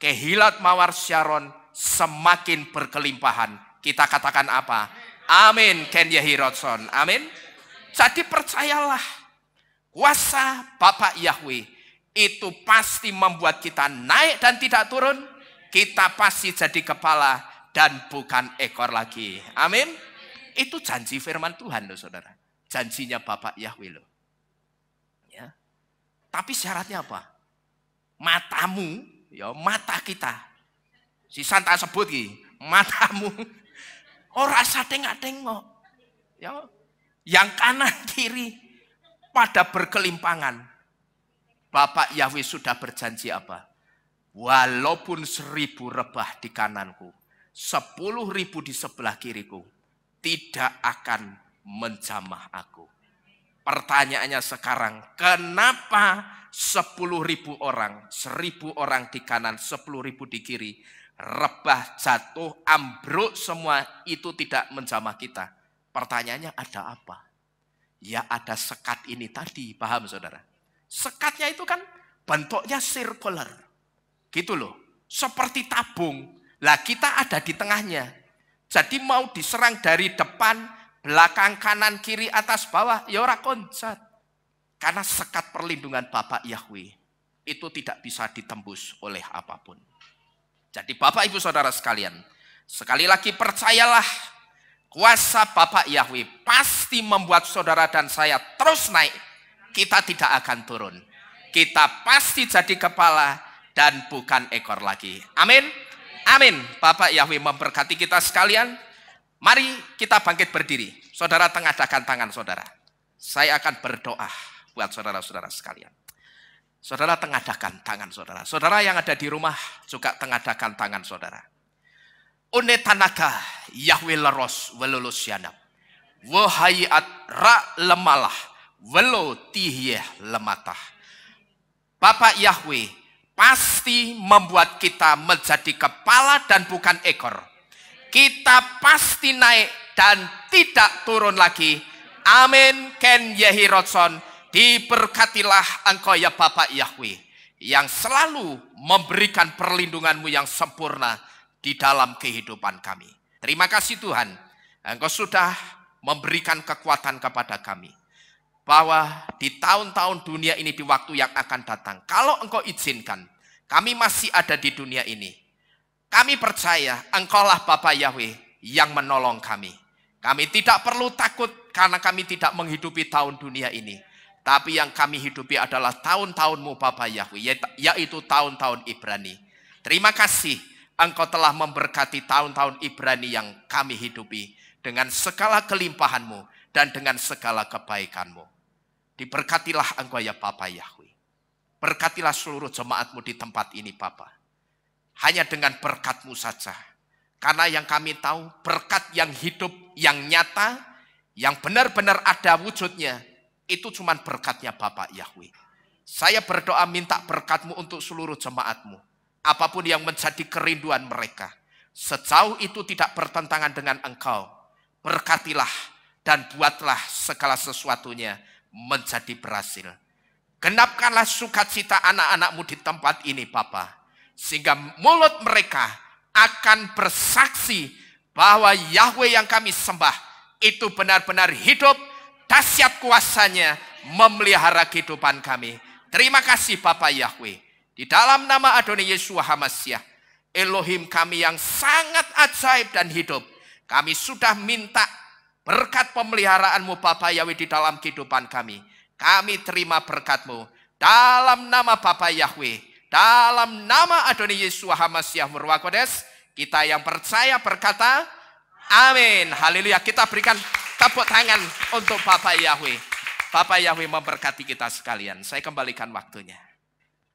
Kehilat Mawar Syaron semakin berkelimpahan. Kita katakan apa? Amin. Ken Yehirotson. Amin. Jadi percayalah, kuasa Bapak Yahweh itu pasti membuat kita naik dan tidak turun. Kita pasti jadi kepala dan bukan ekor lagi. Amin. Itu janji firman Tuhan loh saudara. Janjinya Bapak Yahweh loh. Ya. Tapi syaratnya apa? Matamu, ya mata kita. Si Santa sebut ki, matamu ora usah tengok-tengok. Ya. Yang kanan kiri pada berkelimpangan. Bapak Yahweh sudah berjanji apa? Walaupun 1000 rebah di kananku, 10.000 di sebelah kiriku, tidak akan menjamah aku. Pertanyaannya sekarang, kenapa 10.000 orang, 1.000 orang di kanan, 10.000 di kiri, rebah jatuh, ambruk semua, itu tidak menjamah kita? Pertanyaannya ada apa? Ya ada sekat ini tadi, paham saudara? Sekatnya itu kan bentuknya circular, gitu loh, seperti tabung. Lah kita ada di tengahnya. Jadi mau diserang dari depan, belakang, kanan, kiri, atas, bawah, ya ora koncat. Karena sekat perlindungan Bapak Yahweh itu tidak bisa ditembus oleh apapun. Jadi Bapak Ibu Saudara sekalian, sekali lagi percayalah, kuasa Bapak Yahweh pasti membuat saudara dan saya terus naik. Kita tidak akan turun. Kita pasti jadi kepala dan bukan ekor lagi. Amin. Amin. Bapak Yahweh memberkati kita sekalian. Mari kita bangkit berdiri. Saudara tengadahkan tangan saudara. Saya akan berdoa buat saudara-saudara sekalian. Saudara tengadahkan tangan saudara. Saudara yang ada di rumah juga tengadahkan tangan saudara. Une tanaka Yahweh leros welulus yanap. Wahayat ra lemalah welo tihyeh lematah. Bapak Yahweh pasti membuat kita menjadi kepala dan bukan ekor. Kita pasti naik dan tidak turun lagi. Amin. Ken Yehirotson. Diberkatilah engkau ya Bapak Yahweh, yang selalu memberikan perlindunganmu yang sempurna di dalam kehidupan kami. Terima kasih Tuhan, engkau sudah memberikan kekuatan kepada kami. Bahwa di tahun-tahun dunia ini, di waktu yang akan datang, kalau engkau izinkan, kami masih ada di dunia ini. Kami percaya engkaulah Bapak Yahweh yang menolong kami. Kami tidak perlu takut karena kami tidak menghidupi tahun dunia ini. Tapi yang kami hidupi adalah tahun-tahunmu Bapak Yahweh, yaitu tahun-tahun Ibrani. Terima kasih engkau telah memberkati tahun-tahun Ibrani yang kami hidupi dengan segala kelimpahanmu dan dengan segala kebaikanmu. Diberkatilah engkau ya Bapak Yahweh. Berkatilah seluruh jemaatmu di tempat ini Bapak. Hanya dengan berkat-Mu saja. Karena yang kami tahu berkat yang hidup, yang nyata, yang benar-benar ada wujudnya, itu cuma berkatnya Bapak Yahweh. Saya berdoa minta berkat-Mu untuk seluruh jemaat-Mu. Apapun yang menjadi kerinduan mereka. Sejauh itu tidak bertentangan dengan Engkau. Berkatilah dan buatlah segala sesuatunya menjadi berhasil. Genapkanlah sukacita anak-anak-Mu di tempat ini Bapa. Sehingga mulut mereka akan bersaksi bahwa Yahweh yang kami sembah itu benar-benar hidup, dahsyat kuasanya memelihara kehidupan kami. Terima kasih Bapak Yahweh. Di dalam nama Adonai Yesus HaMashiach, Elohim kami yang sangat ajaib dan hidup, kami sudah minta berkat pemeliharaanmu Bapak Yahweh di dalam kehidupan kami. Kami terima berkat-Mu dalam nama Bapak Yahweh, dalam nama Adonai Yesus HaMashiach Ruach Kodes. Kita yang percaya berkata amin. Haleluya. Kita berikan tepuk tangan untuk Bapak Yahweh. Bapak Yahweh memberkati kita sekalian. Saya kembalikan waktunya.